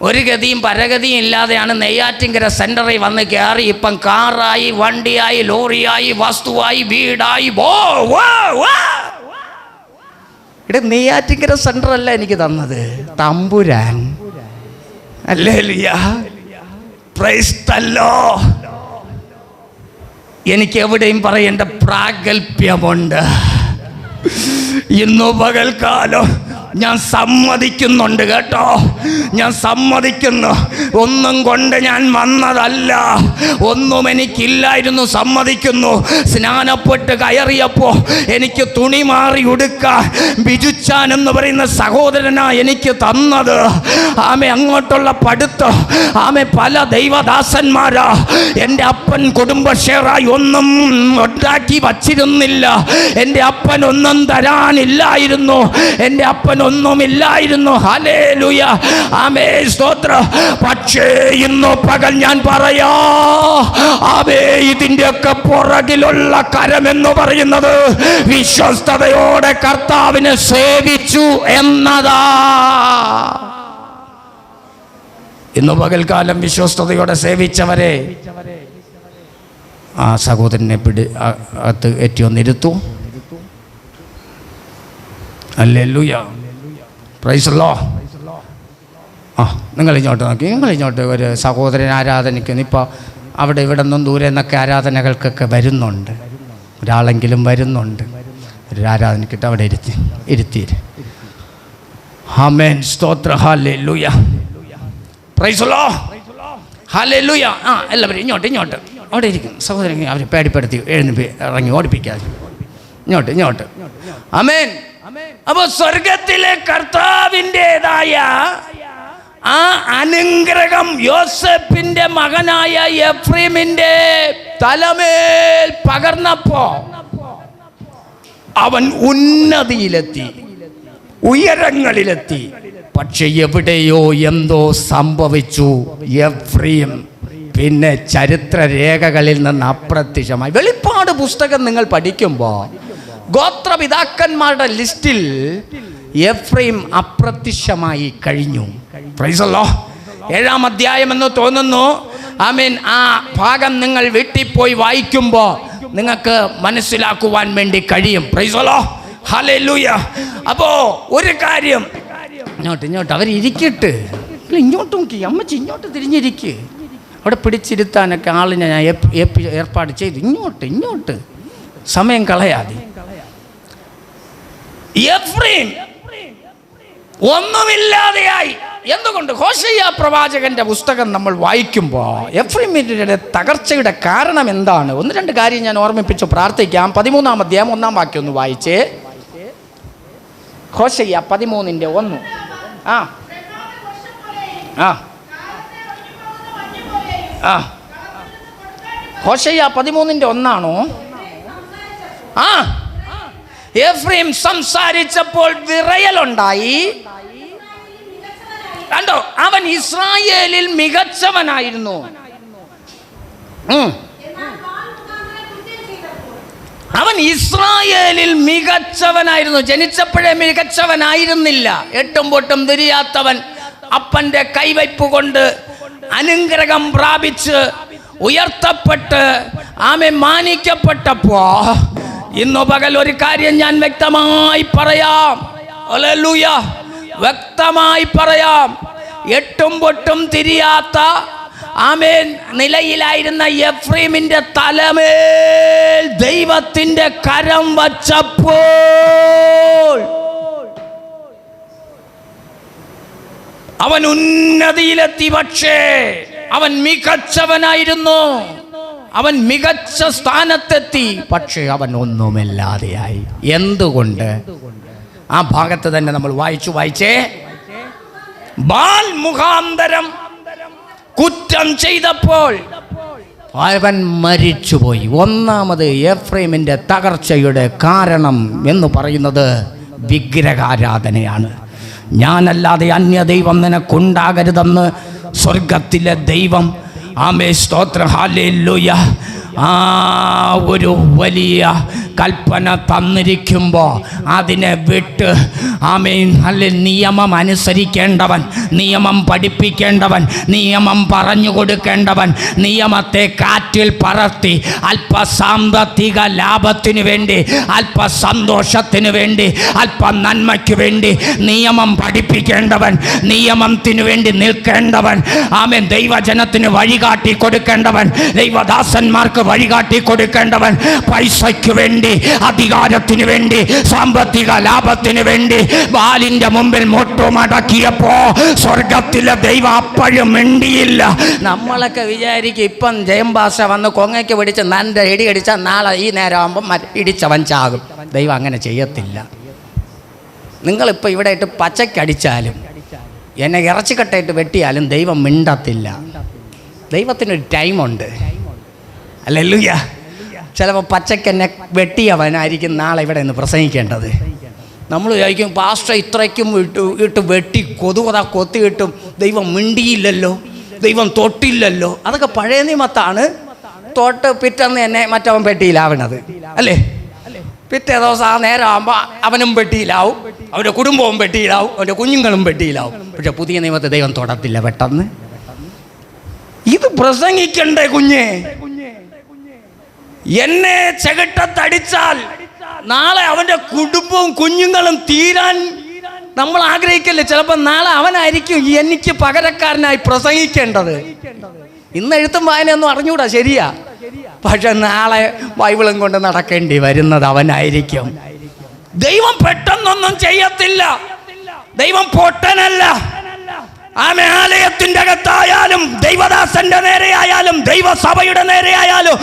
ഒരു ഗതിയും പരഗതിയും ഇല്ലാതെയാണ് നെയ്യാറ്റിൻകര സെൻറ്ററിൽ വന്ന് കയറി. ഇപ്പം കാറായി, വണ്ടിയായി, ലോറിയായി, വസ്തുവായി, വീടായി. നെയ്യാറ്റിൻകര സെൻറ്റർ അല്ല എനിക്ക് തന്നത്, തമ്പുരാൻ. Hallelujah, praise the Lord. എനിക്ക് എവിടെയും പറയേണ്ട പ്രാഗൽഭ്യമുണ്ട്. ഇന്നു പകൽക്കാലം ഞാൻ സമ്മതിക്കുന്നുണ്ട് കേട്ടോ, ഞാൻ സമ്മതിക്കുന്നു. ഒന്നും കൊണ്ട് ഞാൻ വന്നതല്ല, ഒന്നും എനിക്കില്ലായിരുന്നു, സമ്മതിക്കുന്നു. സ്നാനപ്പെട്ട് കയറിയപ്പോൾ എനിക്ക് തുണി മാറി ഉടുക്കാൻ ബിജുച്ചാൻ എന്ന് പറയുന്ന സഹോദരനാ എനിക്ക് തന്നത്. ആമേ അങ്ങോട്ടുള്ള പഠിത്തം, ആമേ പല ദൈവദാസന്മാരാ. എൻ്റെ അപ്പൻ കുടുംബഷേറായി ഒന്നും ഉണ്ടാക്കി വച്ചിരുന്നില്ല. എൻ്റെ അപ്പൻ ഒന്നും തരാനില്ലായിരുന്നു, എൻ്റെ അപ്പൻ ഒന്നുമില്ലായിരുന്നു. ഹല്ലേലൂയ, ആമേ, സ്തോത്രം. പക്ഷേ ഇന്ന് പകൽ ഞാൻ പറയാ, ആമേ, ഇതിൻ്റെയൊക്കെ പുറകിലുള്ള കരമെന്ന് പറയുന്നത് വിശ്വസ്തയോടെ കർത്താവിനെ സേവിച്ചു എന്നതാ. ഇന്ന് പകൽക്കാലം വിശ്വസ്തയോടെ സേവിച്ചവരെ ആ സഹോദരനെ അകത്ത് ഏറ്റിയൊന്നിരുത്തു. ഹല്ലേലൂയ, പ്രൈസ് ദി ലോർഡ്. ആ, നിങ്ങൾ ഇങ്ങോട്ട് നോക്കി, നിങ്ങൾ ഇങ്ങോട്ട്. ഒരു സഹോദരൻ ആരാധനയ്ക്ക് ഇപ്പോൾ അവിടെ ഇവിടെ നിന്നും ദൂരെ നിന്നൊക്കെ ആരാധനകൾക്കൊക്കെ വരുന്നുണ്ട്. ഒരാളെങ്കിലും വരുന്നുണ്ട്. ഒരു ആരാധനയ്ക്കിട്ട് അവിടെ ഇരുത്തിയിര്. ആമേൻ, സ്തോത്രം. Hallelujah, praise the Lord. Hallelujah. ആ, എല്ലാവരും ഇങ്ങോട്ട് അവിടെ ഇരിക്കും. സഹോദരൻ അവരെ പേടിപ്പെടുത്തി എഴുന്നേൽപ്പി ഇറങ്ങി ഓടിപ്പിക്കാതെ ഇങ്ങോട്ട്. ആമേൻ. അപ്പോൾ സ്വർഗത്തിലെ കർത്താവിൻ്റെതായ ആ അനുഗ്രഹം യോസേപ്പിന്റെ മകനായ എഫ്രൈമിന്റെ തലമേൽ പകർന്നപ്പോ അവൻ ഉന്നതിയിലെത്തി, ഉയരങ്ങളിലെത്തി. പക്ഷെ എവിടെയോ എന്തോ സംഭവിച്ചു. എഫ്രൈം പിന്നെ ചരിത്രരേഖകളിൽ നിന്ന് അപ്രത്യക്ഷമായി. വെളിപ്പാട് പുസ്തകം നിങ്ങൾ പഠിക്കുമ്പോൾ ഗോത്രപിതാക്കന്മാരുടെ ലിസ്റ്റിൽ എഫ്രൈം അപ്രത്യക്ഷമായി കഴിഞ്ഞു. Price the Lord. 7-ാം അധ്യായം എന്ന് തോന്നുന്നു. ആമേൻ. ആ ഭാഗം നിങ്ങൾ വീട്ടിൽ പോയി വായിക്കുമ്പോൾ നിങ്ങൾക്ക് മനസ്സിലാക്കുവാൻ വേണ്ടി കഴിയും. Price the Lord. ഹല്ലേലൂയ. അപ്പോ ഒരു കാര്യം, ഇങ്ങോട്ട് അവരിരിക്കട്ട്. ഇങ്ങോട്ട് നോക്കി, അമ്മച്ചി ഇങ്ങോട്ട് തിരിഞ്ഞിരിക്കുക. അവിടെ പിടിച്ചിരുത്താനൊക്കെ ആളിനെ ഞാൻ ഏർപ്പാട് ചെയ്തു. ഇങ്ങോട്ട് സമയം കളയാതെ. എഫ്രൈം ഒന്നുമില്ലാതെയായി. എന്തുകൊണ്ട്? ഹോശയ്യ പ്രവാചകന്റെ പുസ്തകം നമ്മൾ വായിക്കുമ്പോൾ എഫ്രൈമിന്റെ തകർച്ചയുടെ കാരണം എന്താണ്? 1-2 കാര്യം ഞാൻ ഓർമ്മിപ്പിച്ചു പ്രാർത്ഥിക്കാം. 13-ാം അധ്യായം 1-ാം വാക്യം ഒന്ന് വായിച്ചേ. ഹോശയ്യ 13:1. ആ ആ ആ ഹോശയ്യ 13:1 ആ. എഫ്രൈം സംസാരിച്ചപ്പോൾ വിറയലുണ്ടായി. കണ്ടോ? അവൻ ഇസ്രായേലിൽ മികച്ചവനായിരുന്നു. അവൻ ഇസ്രായേലിൽ മികച്ചവനായിരുന്നു. ജനിച്ചപ്പോഴേ മികച്ചവനായിരുന്നില്ല. എട്ടും പൊട്ടും തിരിയാത്തവൻ അപ്പന്റെ കൈവയ്പ് കൊണ്ട് അനുഗ്രഹം പ്രാപിച്ച് ഉയർത്തപ്പെട്ട് ആമേൻ മാനിക്കപ്പെട്ടപ്പോ ഇന്നു പകൽ ഒരു കാര്യം ഞാൻ വ്യക്തമായി പറയാം. ഹല്ലേലൂയ, വ്യക്തമായി പറയാം. എട്ടും പൊട്ടും തിരിയാത്ത ആമേൻ നിലയിലായിരുന്ന എഫ്രൈമിന്റെ തലമേൽ ദൈവത്തിന്റെ കരം വച്ചപ്പോൾ അവൻ ഉന്നതിയിലെത്തി. പക്ഷേ അവൻ മികച്ചവനായിരുന്നു. അവൻ മികച്ച സ്ഥാനത്തെത്തി. പക്ഷേ അവൻ ഒന്നുമില്ലാതെയായി. എന്തുകൊണ്ട്? ആ ഭാഗത്ത് തന്നെ നമ്മൾ വായിച്ചേ. ബാൽ മുഖാന്തരം കുറ്റം ചെയ്തപ്പോൾ അവൻ മരിച്ചുപോയി. ഒന്നാമത് എഫ്രൈമിന്റെ തകർച്ചയുടെ കാരണം എന്ന് പറയുന്നത് വിഗ്രഹാരാധനയാണ്. ഞാനല്ലാതെ അന്യ ദൈവം നിനക്കുണ്ടാകരുതെന്ന് സ്വർഗത്തിലെ ദൈവം ആമേ സ്തോത്രം ഹല്ലേലൂയ ആ ഒരു വലിയ കൽപ്പന തന്നിരിക്കുമ്പോൾ അതിനെ വിട്ട് ആമേൻ നിയമം അനുസരിക്കേണ്ടവൻ, നിയമം പഠിപ്പിക്കേണ്ടവൻ, നിയമം പറഞ്ഞു കൊടുക്കേണ്ടവൻ നിയമത്തെ കാറ്റിൽ പറത്തി അല്പ സാമ്പത്തിക ലാഭത്തിനു വേണ്ടി, അല്പ സന്തോഷത്തിനു വേണ്ടി, അല്പ നന്മയ്ക്ക് വേണ്ടി നിയമം പഠിപ്പിക്കേണ്ടവൻ, നിയമത്തിനു വേണ്ടി നിൽക്കേണ്ടവൻ, ആമേൻ ദൈവജനത്തിന് വഴികാട്ടി കൊടുക്കേണ്ടവൻ, ദൈവദാസന്മാർക്ക് വഴികാട്ടി കൊടുക്കേണ്ടവൻ, പൈസയ്ക്ക് വേണ്ടി വേണ്ടി, അധികാരത്തിന് വേണ്ടി, സാമ്പത്തിക ലാഭത്തിന് വേണ്ടി ബാലിന്റെ മുമ്പിൽ മുട്ടുമടക്കിയപ്പോ സ്വർഗത്തിലെ ദൈവം അപ്പോഴും മിണ്ടിയില്ല. നമ്മളൊക്കെ വിചാരിക്കും ഇപ്പം ജയംഭാഷ വന്ന് കൊങ്ങയ്ക്ക് പിടിച്ച് നല്ല ഇടി അടിച്ചാൽ നാളെ ഈ നേരം ആകുമ്പോൾ ഇടിച്ചവൻ ചാകും. ദൈവം അങ്ങനെ ചെയ്യത്തില്ല. നിങ്ങളിപ്പോൾ ഇവിടെ ഇട്ട് പച്ചക്കടിച്ചാലും എന്നെ ഇറച്ചിക്കട്ടയിട്ട് വെട്ടിയാലും ദൈവം മിണ്ടത്തില്ല. ദൈവത്തിനൊരു ടൈമുണ്ട്. ഹല്ലേലൂയ. ചിലപ്പോൾ പച്ചക്കെന്നെ വെട്ടിയവനായിരിക്കും നാളെ ഇവിടെ നിന്ന് പ്രസംഗിക്കേണ്ടത്. നമ്മൾ വിചാരിക്കും പാസ്റ്റർ ഇത്രയ്ക്കും ഇട്ട് വെട്ടി കൊത്തി കിട്ടും, ദൈവം മിണ്ടിയില്ലല്ലോ, ദൈവം തൊട്ടില്ലല്ലോ. അതൊക്കെ പഴയ നിയമത്താണ്. തൊട്ട് പിറ്റേന്ന് തന്നെ മറ്റവൻ പെട്ടിയിലാവണത് അല്ലേ? പിറ്റേ ദിവസം ആ നേരം ആകുമ്പോൾ അവനും പെട്ടിയിലാവും, അവൻ്റെ കുടുംബവും പെട്ടിയിലാവും, അവൻ്റെ കുഞ്ഞുങ്ങളും പെട്ടിയിലാവും. പക്ഷെ പുതിയ നിയമത്തെ ദൈവം തൊടത്തില്ല പെട്ടെന്ന്. ഇത് പ്രസംഗിക്കണ്ടേ കുഞ്ഞേ? എന്നെ ചെകിട്ടത്തടിച്ചാൽ നാളെ അവൻ്റെ കുടുംബവും കുഞ്ഞുങ്ങളും തീരാൻ നമ്മൾ ആഗ്രഹിക്കല്ലേ? ചിലപ്പോൾ നാളെ അവനായിരിക്കും എനിക്ക് പകരക്കാരനായി പ്രസംഗിക്കേണ്ടത്. ഇന്ന് എഴുത്തും വായനയൊന്നും അറിഞ്ഞൂടാ, ശരിയാ. പക്ഷെ നാളെ ബൈബിളും കൊണ്ട് നടക്കേണ്ടി വരുന്നത് അവനായിരിക്കും. ദൈവം പെട്ടെന്നൊന്നും ചെയ്യത്തില്ല. ദൈവം പൊട്ടനല്ല. ആലയത്തിന്റെ അകത്തായാലും ദൈവദാസന്റെ നേരെയായാലും ദൈവസഭയുടെ നേരെയായാലും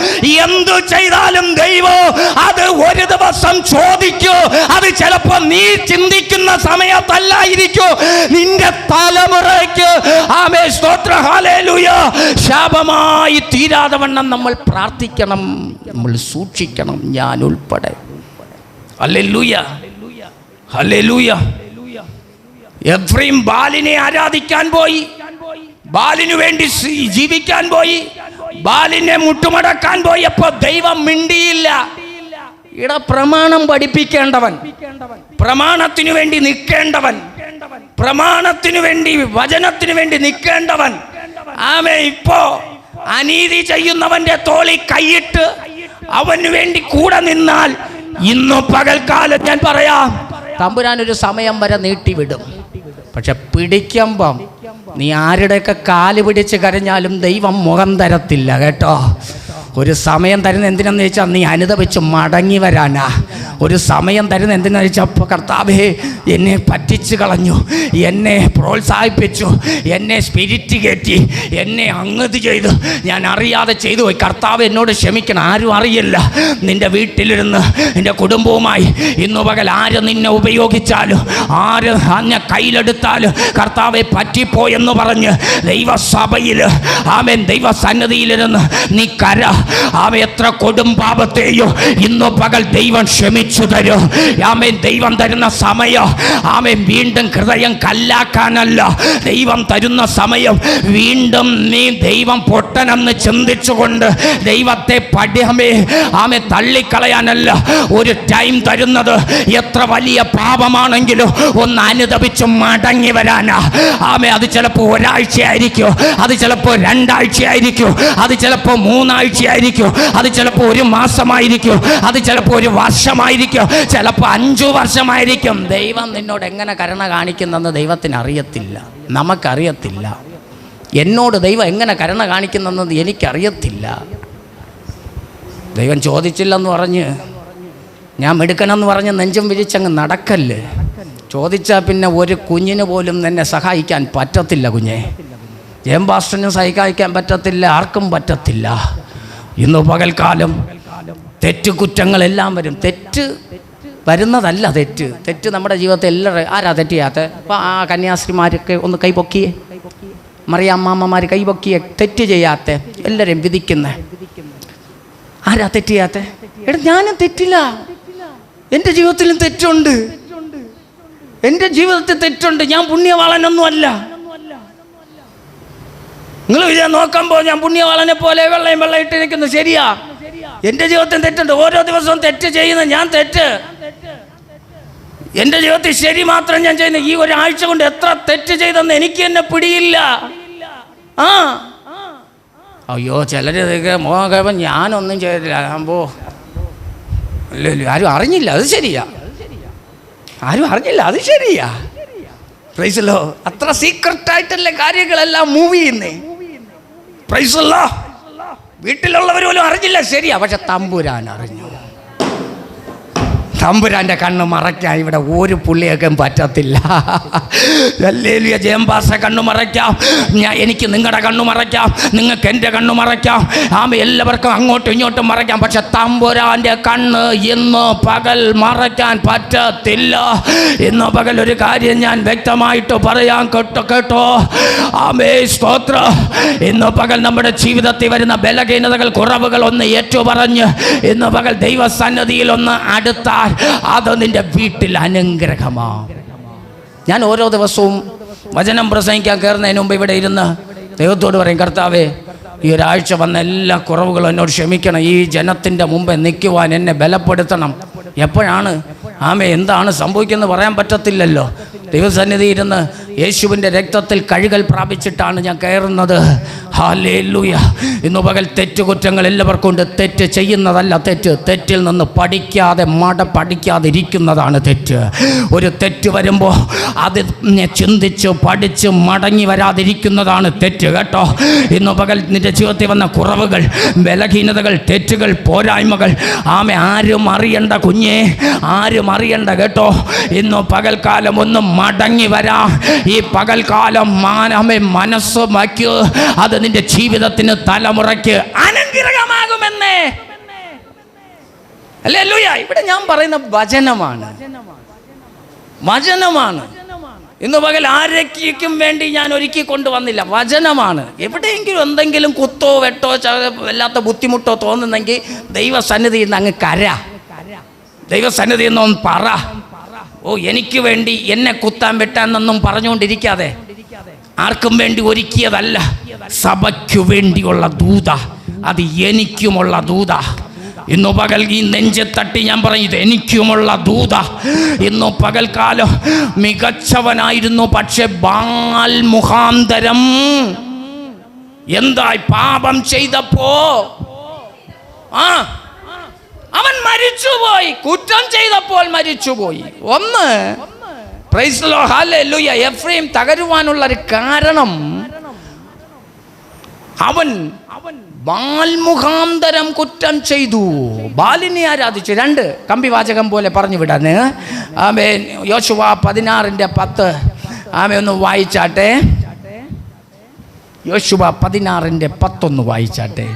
എന്തു ചെയ്താലും ദൈവം അത് ഒരു ദിവസം ചോദിക്കൂ. അത് ചിലപ്പോ നീ ചിന്തിക്കുന്ന സമയത്തല്ലായിരിക്കൂ, നിന്റെ തലമുറയ്ക്ക് ആമേൻ സ്തോത്ര ഹല്ലേലൂയ ശാപമായി തീരാതെ വണ്ണം നമ്മൾ പ്രാർത്ഥിക്കണം, നമ്മൾ സൂക്ഷിക്കണം, ഞാൻ ഉൾപ്പെടെ. Hallelujah hallelujah. എഫ്രൈം ബാലിനെ ആരാധിക്കാൻ പോയി, ബാലിനു വേണ്ടി ജീവിക്കാൻ പോയി, ബാലിനെ മുട്ടുമടക്കാൻ പോയപ്പോ ദൈവം മിണ്ടിയില്ല. ഇവിടെ പ്രമാണം പഠിപ്പിക്കേണ്ടവൻ, പ്രമാണത്തിനു വേണ്ടി നിൽക്കേണ്ടവൻ, പ്രമാണത്തിനു വേണ്ടി വചനത്തിനു വേണ്ടി നിൽക്കേണ്ടവൻ. ആമേ ഇപ്പോ അനീതി ചെയ്യുന്നവന്റെ തോളി കൈയിട്ട് അവന് വേണ്ടി കൂടെ നിന്നാൽ ഇന്നു പകൽക്കാലം ഞാൻ പറയാം, തമ്പുരാനൊരു സമയം വരെ നീട്ടിവിടും. പക്ഷെ പിടിക്കുമ്പം നീ ആരുടെയൊക്കെ കാല് പിടിച്ച് കരഞ്ഞാലും ദൈവം മുഖം തരത്തില്ല കേട്ടോ. ഒരു സമയം തരുന്ന എന്തിനാന്ന് ചോദിച്ചാൽ നീ അനുദപിച്ച് മടങ്ങി വരാനാ. ഒരു സമയം തരുന്ന എന്തിനാന്ന് ചോദിച്ചപ്പോൾ കർത്താവേ എന്നെ പറ്റിച്ചു കളഞ്ഞു, എന്നെ പ്രോത്സാഹിപ്പിച്ചു, എന്നെ സ്പിരിറ്റ് കയറ്റി, എന്നെ അങ്ങത് ചെയ്തു, ഞാൻ അറിയാതെ ചെയ്തു പോയി. കർത്താവ് എന്നോട് ക്ഷമിക്കണം. ആരും അറിയില്ല. നിൻ്റെ വീട്ടിലിരുന്ന് നിൻ്റെ കുടുംബവുമായി ഇന്നു പകൽ ആര് നിന്നെ ഉപയോഗിച്ചാലും ആര് അന്നെ കയ്യിലെടുത്താലും കർത്താവെ പറ്റിപ്പോയെന്ന് പറഞ്ഞ് ദൈവസഭയിൽ ആമേൻ ദൈവസന്നിധിയിലിരുന്ന് നീ കര. ആമേ എത്ര കൊടും പാപത്തെയോ ഇന്നു പകൽ ദൈവം ക്ഷമിച്ചു തരും. ആമേൻ ദൈവം തരുന്ന സമയം ആമേൻ വീണ്ടും ഹൃദയം കല്ലാക്കാനല്ല. ദൈവം തരുന്ന സമയം വീണ്ടും നീ ദൈവം പൊട്ടനെന്ന് ചിന്തിച്ചുകൊണ്ട് ദൈവത്തെ ആമേ തള്ളിക്കളയാനല്ല ഒരു ടൈം തരുന്നത്. എത്ര വലിയ പാപമാണെങ്കിലും ഒന്ന് അനുദപിച്ച് മടങ്ങി വരാനാ. ആമേ അത് ചിലപ്പോൾ ഒരാഴ്ചയായിരിക്കും, അത് ചിലപ്പോൾ 2 ആഴ്ചയായിരിക്കും, അത് ചിലപ്പോൾ 3 ആഴ്ചയായിരിക്കും, അത് ചിലപ്പോൾ 1 മാസമായിരിക്കും, അത് ചിലപ്പോൾ 1 വർഷമായിരിക്കും, ചിലപ്പോൾ 5 വർഷമായിരിക്കും. ദൈവം നിന്നോട് എങ്ങനെ കരുണ കാണിക്കുന്നെന്ന് ദൈവത്തിന് അറിയത്തില്ല, നമുക്കറിയത്തില്ല. എന്നോട് ദൈവം എങ്ങനെ കരുണ കാണിക്കുന്നെന്ന് എനിക്കറിയത്തില്ല. ദൈവം ചോദിച്ചില്ലെന്ന് പറഞ്ഞ് ഞാൻ എടുക്കണമെന്ന് പറഞ്ഞ് നെഞ്ചും വിരിച്ചങ്ങ് നടക്കല്ലേ. ചോദിച്ചാൽ പിന്നെ ഒരു കുഞ്ഞിന് പോലും എന്നെ സഹായിക്കാൻ പറ്റത്തില്ല. കുഞ്ഞെ ജയംഭാസ്റ്റനും സഹായിക്കാൻ പറ്റത്തില്ല, ആർക്കും പറ്റത്തില്ല. ഇന്ന് പകൽക്കാലം തെറ്റുകുറ്റങ്ങളെല്ലാം വരും. തെറ്റ് വരുന്നതല്ല തെറ്റ് നമ്മുടെ ജീവിതത്തിൽ എല്ലാവരും ആരാ തെറ്റ് ചെയ്യാത്ത? അപ്പോൾ ആ കന്യാസ്ത്രീമാരൊക്കെ ഒന്ന് കൈപൊക്കിയേ, മറിയാമ്മമാർ കൈപൊക്കിയേ. തെറ്റ് ചെയ്യാത്ത എല്ലാവരെയും വിധിക്കുന്ന ആരാ തെറ്റ് ചെയ്യാത്ത? എടാ ഞാനും തെറ്റില്ല, എൻ്റെ ജീവിതത്തിലും തെറ്റുണ്ട്, എൻ്റെ ജീവിതത്തിൽ തെറ്റുണ്ട്. ഞാൻ പുണ്യവാളനൊന്നും അല്ല. നിങ്ങൾ വിചാരം നോക്കുമ്പോൾ ഞാൻ പുണ്യവാളനെ പോലെ വെള്ളം ഇട്ടിരിക്കുന്നു, ശരിയാ. എൻ്റെ ജീവിതത്തിൽ തെറ്റുണ്ട്. ഓരോ ദിവസവും തെറ്റ് ചെയ്യുന്ന ഞാൻ തെറ്റ്. എൻ്റെ ജീവിതത്തിൽ ശരി മാത്രം ഞാൻ ചെയ്യുന്നു. ഈ 1 ആഴ്ച കൊണ്ട് എത്ര തെറ്റ് ചെയ്തെന്ന് എനിക്ക് തന്നെ പിടിയില്ല. അയ്യോ ചിലരൊക്കെ മോഹം ഞാനൊന്നും ചെയ്തില്ല, ആരും അറിഞ്ഞില്ല, അത് ശരിയാ. ആരും അറിഞ്ഞില്ല, അത് ശരിയാ. Price low. അത്ര സീക്രട്ടായിട്ടല്ലേ കാര്യങ്ങളെല്ലാം മൂവ് ചെയ്യുന്നേ. Price low. വീട്ടിലുള്ളവർ പോലും അറിഞ്ഞില്ല, ശരിയാ. പക്ഷെ തമ്പുരാൻ അറിഞ്ഞു. തമ്പുരാൻ്റെ കണ്ണ് മറയ്ക്കാൻ ഇവിടെ ഒരു പുള്ളിയൊക്കെ പറ്റത്തില്ല. ഹല്ലേലൂയ. ജയംബാസ കണ്ണു മറയ്ക്കാം, എനിക്ക് നിങ്ങളുടെ കണ്ണു മറയ്ക്കാം, നിങ്ങൾക്ക് എൻ്റെ കണ്ണു മറയ്ക്കാം, എല്ലാവർക്കും അങ്ങോട്ടും ഇങ്ങോട്ടും മറയ്ക്കാം. പക്ഷെ തമ്പുരാൻ്റെ കണ്ണ് ഇന്ന് പകൽ മറയ്ക്കാൻ പറ്റത്തില്ല. ഇന്ന് പകൽ ഒരു കാര്യം ഞാൻ വ്യക്തമായിട്ട് പറയാൻ കേട്ടോ. സ്തോത്രം. ഇന്ന് പകൽ നമ്മുടെ ജീവിതത്തിൽ വരുന്ന ബലഹീനതകൾ, കുറവുകൾ ഒന്ന് ഏറ്റുപറഞ്ഞ് ഇന്ന് പകൽ ദൈവസന്നിധിയിൽ ഒന്ന് അടുത്താൽ അത് നിന്റെ വീട്ടിൽ അനുഗ്രഹമാണ്. ഞാൻ ഓരോ ദിവസവും വചനം പ്രസംഗിക്കാൻ കയറുന്നതിന് മുമ്പ് ഇവിടെ ഇരുന്ന് ദൈവത്തോട് പറയും, കർത്താവേ, ഈ ഒരാഴ്ച വന്ന എല്ലാ കുറവുകളും എന്നോട് ക്ഷമിക്കണം. ഈ ജനത്തിൻ്റെ മുമ്പ് നിൽക്കുവാൻ എന്നെ ബലപ്പെടുത്തണം. എപ്പോഴാണ് എന്താണ് സംഭവിക്കുന്നത് പറയാൻ പറ്റത്തില്ലല്ലോ. ദൈവസന്നിധി ഇരുന്ന് യേശുവിൻ്റെ രക്തത്തിൽ കഴുകൽ പ്രാപിച്ചിട്ടാണ് ഞാൻ കയറുന്നത്. ഹല്ലേലൂയ. ഇന്നു പകൽ തെറ്റുകുറ്റങ്ങൾ എല്ലാവർക്കും ഉണ്ട്. തെറ്റ് ചെയ്യുന്നതല്ല തെറ്റ്, തെറ്റിൽ നിന്ന് പഠിക്കാതിരിക്കുന്നതാണ് തെറ്റ്. ഒരു തെറ്റ് വരുമ്പോൾ അത് ചിന്തിച്ച് പഠിച്ച് മടങ്ങി വരാതിരിക്കുന്നതാണ് തെറ്റ് കേട്ടോ. ഇന്നു പകൽ നിന്റെ ജീവിതത്തിൽ വന്ന കുറവുകൾ, ബലഹീനതകൾ, തെറ്റുകൾ, പോരായ്മകൾ ആരും അറിയണ്ട കുഞ്ഞേ, ആരും അറിയണ്ട കേട്ടോ. ഇന്നു പകൽക്കാലം ഒന്ന് മടങ്ങി വരാ. ഈ പകൽക്കാലം മനസ്സ് വയ്ക്കൂ. അത് നിന്റെ ജീവിതത്തിന് തലമുറയ്ക്ക് അനുഗ്രഹമാകുമെന്നേ. ഹല്ലേലൂയ. ഇവിടെ ഞാൻ പറയുന്ന വചനമാണ്. ഇന്ന് പകൽ ആരൊക്കെയും വേണ്ടി ഞാൻ ഒരുക്കി കൊണ്ടുവന്നില്ല, വചനമാണ്. എവിടെയെങ്കിലും എന്തെങ്കിലും കുത്തോ വെട്ടോ വല്ലാത്ത ബുദ്ധിമുട്ടോ തോന്നുന്നെങ്കിൽ ദൈവസന്നിധിയിൽ നിന്ന് അങ്ങ് ദൈവസന്നിധിയിൽ നിന്നൊന്ന് പറ. എനിക്ക് വേണ്ടി എന്നെ കുത്താൻ വെട്ടാന്നൊന്നും പറഞ്ഞുകൊണ്ടിരിക്കാതെ, ആർക്കും വേണ്ടി ഒരുക്കിയതല്ല, സഭയ്ക്കു വേണ്ടിയുള്ള ദൂത, അത് എനിക്കുമുള്ള ദൂത. ഇന്നു പകൽ ഈ നെഞ്ചെ തട്ടി ഞാൻ പറയും, ഇത് എനിക്കുമുള്ള ദൂത. ഇന്നു പകൽക്കാലം മികച്ചവനായിരുന്നു, പക്ഷെ ബാൽ മുഖാന്തരം എന്തായി? പാപം ചെയ്തപ്പോ അവൻ മരിച്ചുപോയി. കുറ്റം ചെയ്തപ്പോൾ മരിച്ചുപോയി. ഒന്ന് പ്രൈസ് ദി ലോർഡ്, ഹല്ലേലൂയ. എഫ്രൈം തകരുവാനുള്ള ഒരു കാരണം അവൻ ബാൽ മുഖാന്തരം കുറ്റം ചെയ്തു, ബാലിനെ ആരാധിച്ചു. 2 കമ്പിവാചകം പോലെ പറഞ്ഞു വിടാന്. യോശുവ 16:10 ഒന്ന് വായിച്ചാട്ടെ. യോശുവ 16:10 വായിച്ചാട്ടെ.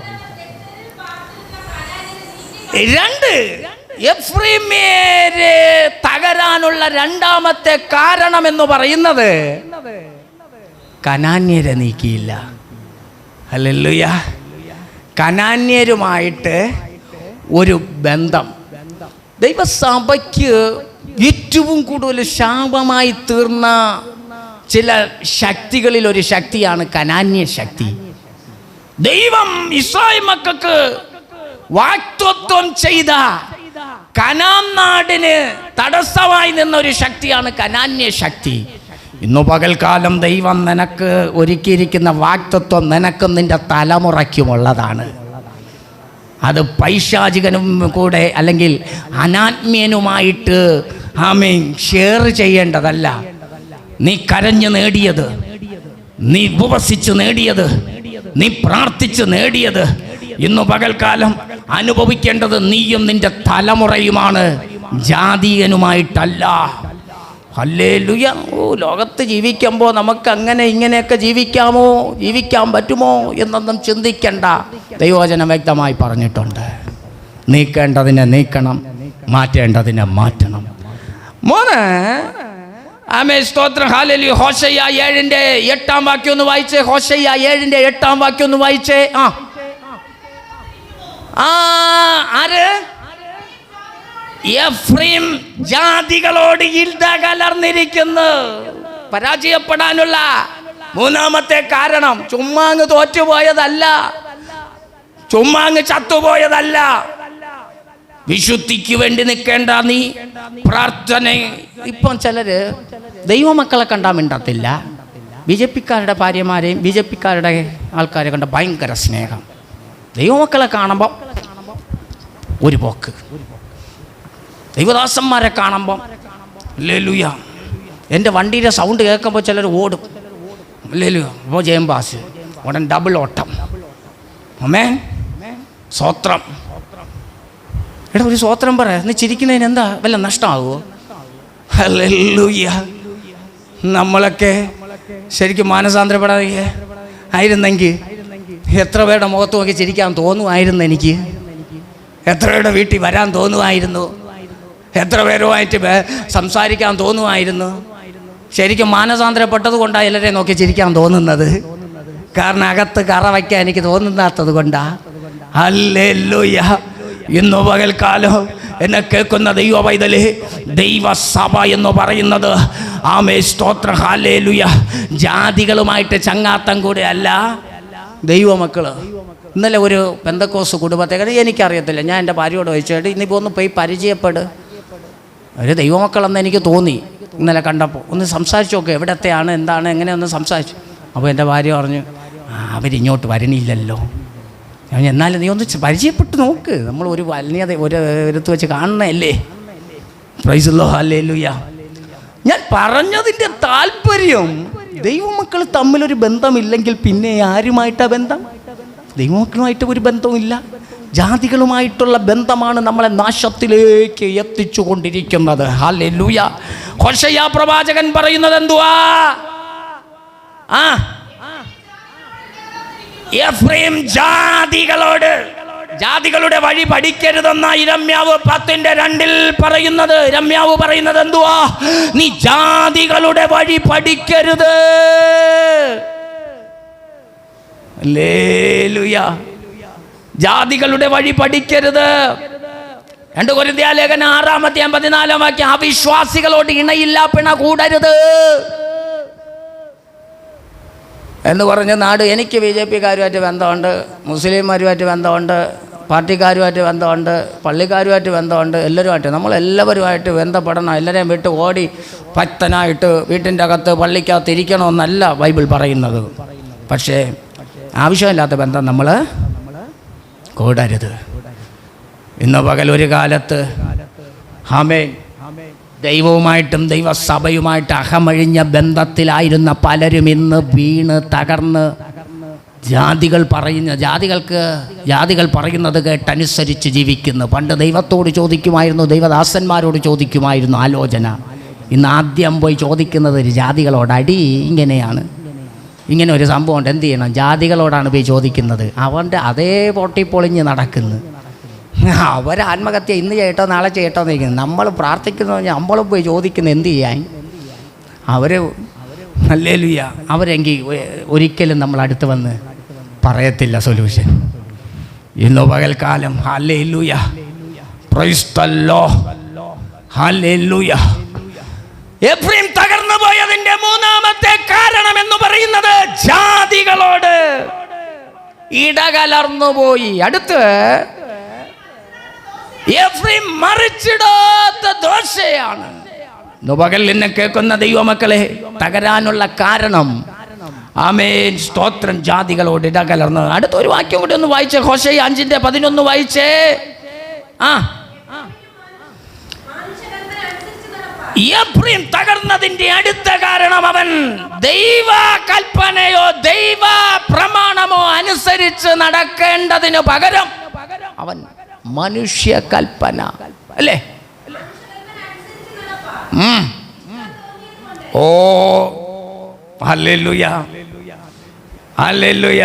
2 എഫ്രൈമ്യരെ തകരാനുള്ള രണ്ടാമത്തെ കാരണം എന്ന് പറയുന്നത് കനാന്യരെ നീക്കിയില്ല. ഹല്ലേലൂയ. കനാന്യരുമായിട്ട് ഒരു ബന്ധം. ദൈവസഭയ്ക്ക് ഏറ്റവും കൂടുതൽ ശാപമായി തീർന്ന ചില ശക്തികളിൽ ഒരു ശക്തിയാണ് കനാന്യ ശക്തി. ദൈവം ഇസ്രായേൽ മക്കൾക്ക് വാഗ്ദത്തം ചെയ്ത കനാൻ നാടിന് തടസ്സമായി നിന്നൊരു ശക്തിയാണ് കനാന്യ ശക്തി. ഇന്നു പകൽക്കാലം ദൈവം നിനക്ക് ഒരുക്കിയിരിക്കുന്ന വാഗ്ദത്തം നിനക്കും നിന്റെ തലമുറയ്ക്കുമുള്ളതാണ്. അത് പൈശാചികനും കൂടെ അല്ലെങ്കിൽ അനാത്മീയനുമായിട്ട് ഷെയർ ചെയ്യേണ്ടതല്ല. നീ കരഞ്ഞു നേടിയത്, നീ ഉപവസിച്ച് നേടിയത്, നീ പ്രാർത്ഥിച്ച് നേടിയത് ഇന്നു പകൽക്കാലം അനുഭവിക്കേണ്ടത് നീയും നിന്റെ തലമുറയുമാണ്, ജാതീയനുമായിട്ടല്ല. ഹല്ലേലൂയ. ലോകത്ത് ജീവിക്കുമ്പോൾ നമുക്ക് അങ്ങനെ ഇങ്ങനെയൊക്കെ ജീവിക്കാൻ പറ്റുമോ എന്നൊന്നും ചിന്തിക്കണ്ട. ദൈവവചനം വ്യക്തമായി പറഞ്ഞിട്ടുണ്ട്. നീക്കേണ്ടതിനെ നീക്കണം, മാറ്റേണ്ടതിനെ മാറ്റണം. സ്തോത്രം. ഹല്ലേലൂയ. ഹോശയ്യ 7:8 വാക്യം ഒന്ന് വായിച്ചേ. ഹോശയ്യ 7:8 വാക്യം ഒന്ന് വായിച്ചേ. ആര്? എഫ്രൈം ജാതികളോട് ഇൽദ കലർന്നിരിക്കുന്നു. പരാജയപ്പെടാനുള്ള മൂന്നാമത്തെ കാരണം ചുമ്മാങ്ങ് തോറ്റുപോയതല്ല, ചുമ്മാങ്ങ് ചത്തുപോയതല്ല. വിശുദ്ധിക്ക് വേണ്ടി നിൽക്കേണ്ട നീ പ്രാർത്ഥന. ഇപ്പം ചിലര് ദൈവമക്കളെ കണ്ടാൽ മിണ്ടത്തില്ല. ബിജെപിക്കാരുടെ ഭാര്യമാരെയും ബിജെപിക്കാരുടെ ആൾക്കാരെ കണ്ട ഭയങ്കര സ്നേഹം. ദൈവമക്കളെ കാണുമ്പോൾ ഒരു പോക്ക്. ദൈവദാസന്മാരെ കാണുമ്പം ഹല്ലേലൂയ. എൻ്റെ വണ്ടിയുടെ സൗണ്ട് കേൾക്കുമ്പോൾ ചിലർ ഓടും. ഹല്ലേലൂയ. അപ്പോൾ ജയംബാസ് ഉടൻ ഡബിൾ ഓട്ടം. ആമേൻ. സ്തോത്രം. എടാ ഒരു സ്വോത്രം പറ, നീ ചിരിക്കുന്നതിന് എന്താ വല്ല നഷ്ടമാകുമോ? ഹല്ലേലൂയ. നമ്മളൊക്കെ ശരിക്കും മാനസാന്തരപ്പെടാതെ ആയിരുന്നെങ്കിൽ എത്ര പേരുടെ മുഖത്ത് നോക്കി ചിരിക്കാൻ തോന്നുമായിരുന്നു എനിക്ക്, എത്ര പേരുടെ വീട്ടിൽ വരാൻ തോന്നുമായിരുന്നു, എത്ര പേരുമായിട്ട് സംസാരിക്കാൻ തോന്നുമായിരുന്നു. ശരിക്കും മാനസാന്തരപ്പെട്ടത് കൊണ്ടാണ് എല്ലാവരെയും നോക്കി ചിരിക്കാൻ തോന്നുന്നത്. കാരണം അകത്ത് കറ വയ്ക്കാൻ എനിക്ക് തോന്നുന്നാത്തത് കൊണ്ടാ. ഹല്ലേലൂയ. ഇന്നു പകൽക്കാലം എന്നെ കേൾക്കുന്ന ദൈവ പൈതലേ, ദൈവസഭ എന്ന് പറയുന്നത് ആമേ സ്തോത്രം ഹല്ലേലൂയ ജാതികളുമായിട്ട് ചങ്ങാത്തം കൂടെ അല്ല, ദൈവമക്കള്. ഇന്നലെ ഒരു പെന്തക്കോസ് കുടുംബത്തെ എനിക്കറിയത്തില്ല, ഞാൻ എൻ്റെ ഭാര്യയോട് ചോദിച്ചിട്ട് ഇന്നിപ്പോൾ ഒന്ന് പോയി പരിചയപ്പെട്, ഒരു ദൈവമക്കളെന്ന് എനിക്ക് തോന്നി ഇന്നലെ കണ്ടപ്പോൾ. ഒന്ന് സംസാരിച്ചു നോക്കുക, എവിടത്തെയാണ് എന്താണ് എങ്ങനെയൊന്ന് സംസാരിച്ചു. അപ്പോൾ എൻ്റെ ഭാര്യ പറഞ്ഞു അവരിങ്ങോട്ട് വരണില്ലല്ലോ. ഞാൻ എന്നാലും നീ ഒന്ന് പരിചയപ്പെട്ട് നോക്ക്, നമ്മൾ ഒരു വലിയ ഒരിടത്ത് വെച്ച് കാണണല്ലേ. Praise the Lord. ഹല്ലേലൂയ. ഞാൻ പറഞ്ഞതിൻ്റെ താല്പര്യം, ദൈവമക്കൾ തമ്മിലൊരു ബന്ധമില്ലെങ്കിൽ പിന്നെ ആരുമായിട്ടാ ബന്ധം? ദൈവമക്കളുമായിട്ട് ഒരു ബന്ധവുമില്ല. ജാതികളുമായിട്ടുള്ള ബന്ധമാണ് നമ്മളെ നാശത്തിലേക്ക് എത്തിച്ചു കൊണ്ടിരിക്കുന്നത്. ഹല്ലേലൂയ. ഹോശയ്യ പ്രവാചകൻ പറയുന്നത് എന്തുവാ? എഫ്രൈം ജാതികളുടെ വഴി പഠിക്കരുതെന്ന ഇരമ്യാവ് 10:2 പറയുന്നത്. ഇരമ്യാവ് പറയുന്നത് എന്തുവാ? നീ ജാതികളുടെ വഴി പഠിക്കരുത്. ഹല്ലേലൂയ. ജാതികളുടെ വഴി പഠിക്കരുത്. 2 കൊരിന്ത്യർ ലേഖനം 6:14 അവിശ്വാസികളോട് ഇണയില്ല പിണ കൂടരുത് എന്ന് പറഞ്ഞ നാട്. എനിക്ക് BJP-കാരുമായിട്ട് ബന്ധമുണ്ട്, മുസ്ലിംമാരുമായിട്ട് ബന്ധമുണ്ട്, പാർട്ടിക്കാരുമായിട്ട് ബന്ധമുണ്ട്, പള്ളിക്കാരുമായിട്ട് ബന്ധമുണ്ട്, എല്ലാവരുമായിട്ട്. നമ്മളെല്ലാവരുമായിട്ട് ബന്ധപ്പെടണം. എല്ലാവരെയും വിട്ട് ഓടി ഭക്തനായിട്ട് വീട്ടിൻ്റെ അകത്ത് പള്ളിക്കകത്ത് ഇരിക്കണമെന്നല്ല ബൈബിൾ പറയുന്നത്. പക്ഷേ ആവശ്യമില്ലാത്ത ബന്ധം നമ്മൾ കൂടരുത്. ഇന്ന് പകൽ ഒരു കാലത്ത് ആമേൻ ദൈവവുമായിട്ടും ദൈവസഭയുമായിട്ട് അഹമഴിഞ്ഞ ബന്ധത്തിലായിരുന്ന പലരും ഇന്ന് വീണ് തകർന്ന് ജാതികൾ പറയുന്നത് കേട്ടനുസരിച്ച് ജീവിക്കുന്നു. പണ്ട് ദൈവത്തോട് ചോദിക്കുമായിരുന്നു, ദൈവദാസന്മാരോട് ചോദിക്കുമായിരുന്നു ആലോചന. ഇന്ന് ആദ്യം പോയി ചോദിക്കുന്നത് ജാതികളോട്. അടി ഇങ്ങനെയാണ്, ഇങ്ങനെ ഒരു സംഭവമുണ്ട്, എന്ത് ചെയ്യണം? ജാതികളോടാണ് പോയി ചോദിക്കുന്നത്. അവൻ്റെ അതേ പൊട്ടിപ്പൊളിഞ്ഞ് നടക്കുന്നു. അവർ ആത്മഹത്യ ഇന്ന് ചെയ്യട്ടോ നാളെ ചെയ്യട്ടോ എന്ന് ചോദിക്കുന്നത്. നമ്മൾ പ്രാർത്ഥിക്കുന്നു, നമ്മളും പോയി ചോദിക്കുന്നത് എന്ത് ചെയ്യാൻ? അവർ ഹല്ലേലൂയ. അവരെങ്കിൽ ഒരിക്കലും നമ്മൾ അടുത്ത് വന്ന് പറയത്തില്ല സൊല്യൂഷൻ. ഇന്ന് പകൽക്കാലം ഹല്ലേലൂയ, പ്രൈസ് ദി ലോർഡ്, ഹല്ലേലൂയ. എഫ്രൈം തകർന്നു പോയതിന്റെ 3ാമത്തെ കാരണം എന്ന് പറയുന്നത് ജാതികളോട് ഇടകലർന്നു പോയി. അടുത്ത് എഫ്രൈം മറിച്ചിടാത്ത ദോഷയാണ്. പകൽ എന്നെ കേൾക്കുന്ന ദൈവമക്കളെ, തകരാനുള്ള കാരണം ആമേൻ സ്തോത്രം ജാതികളോട് ഇടകലർന്ന്. അടുത്ത ഒരു വാക്യം കൂടി ഒന്ന് വായിച്ചേ, ഹോശയ്യ 5:11 വായിച്ചേ. എഫ്രൈം തകർന്നതിന്റെ അടുത്ത കാരണം അവൻ ദൈവ കൽപ്പനയോ ദൈവ പ്രമാണമോ അനുസരിച്ച് നടക്കേണ്ടതിന് പകരം അവൻ മനുഷ്യ കൽപ്പന അല്ലേ? ഓ ഹല്ലേലൂയ, ഹല്ലേലൂയ.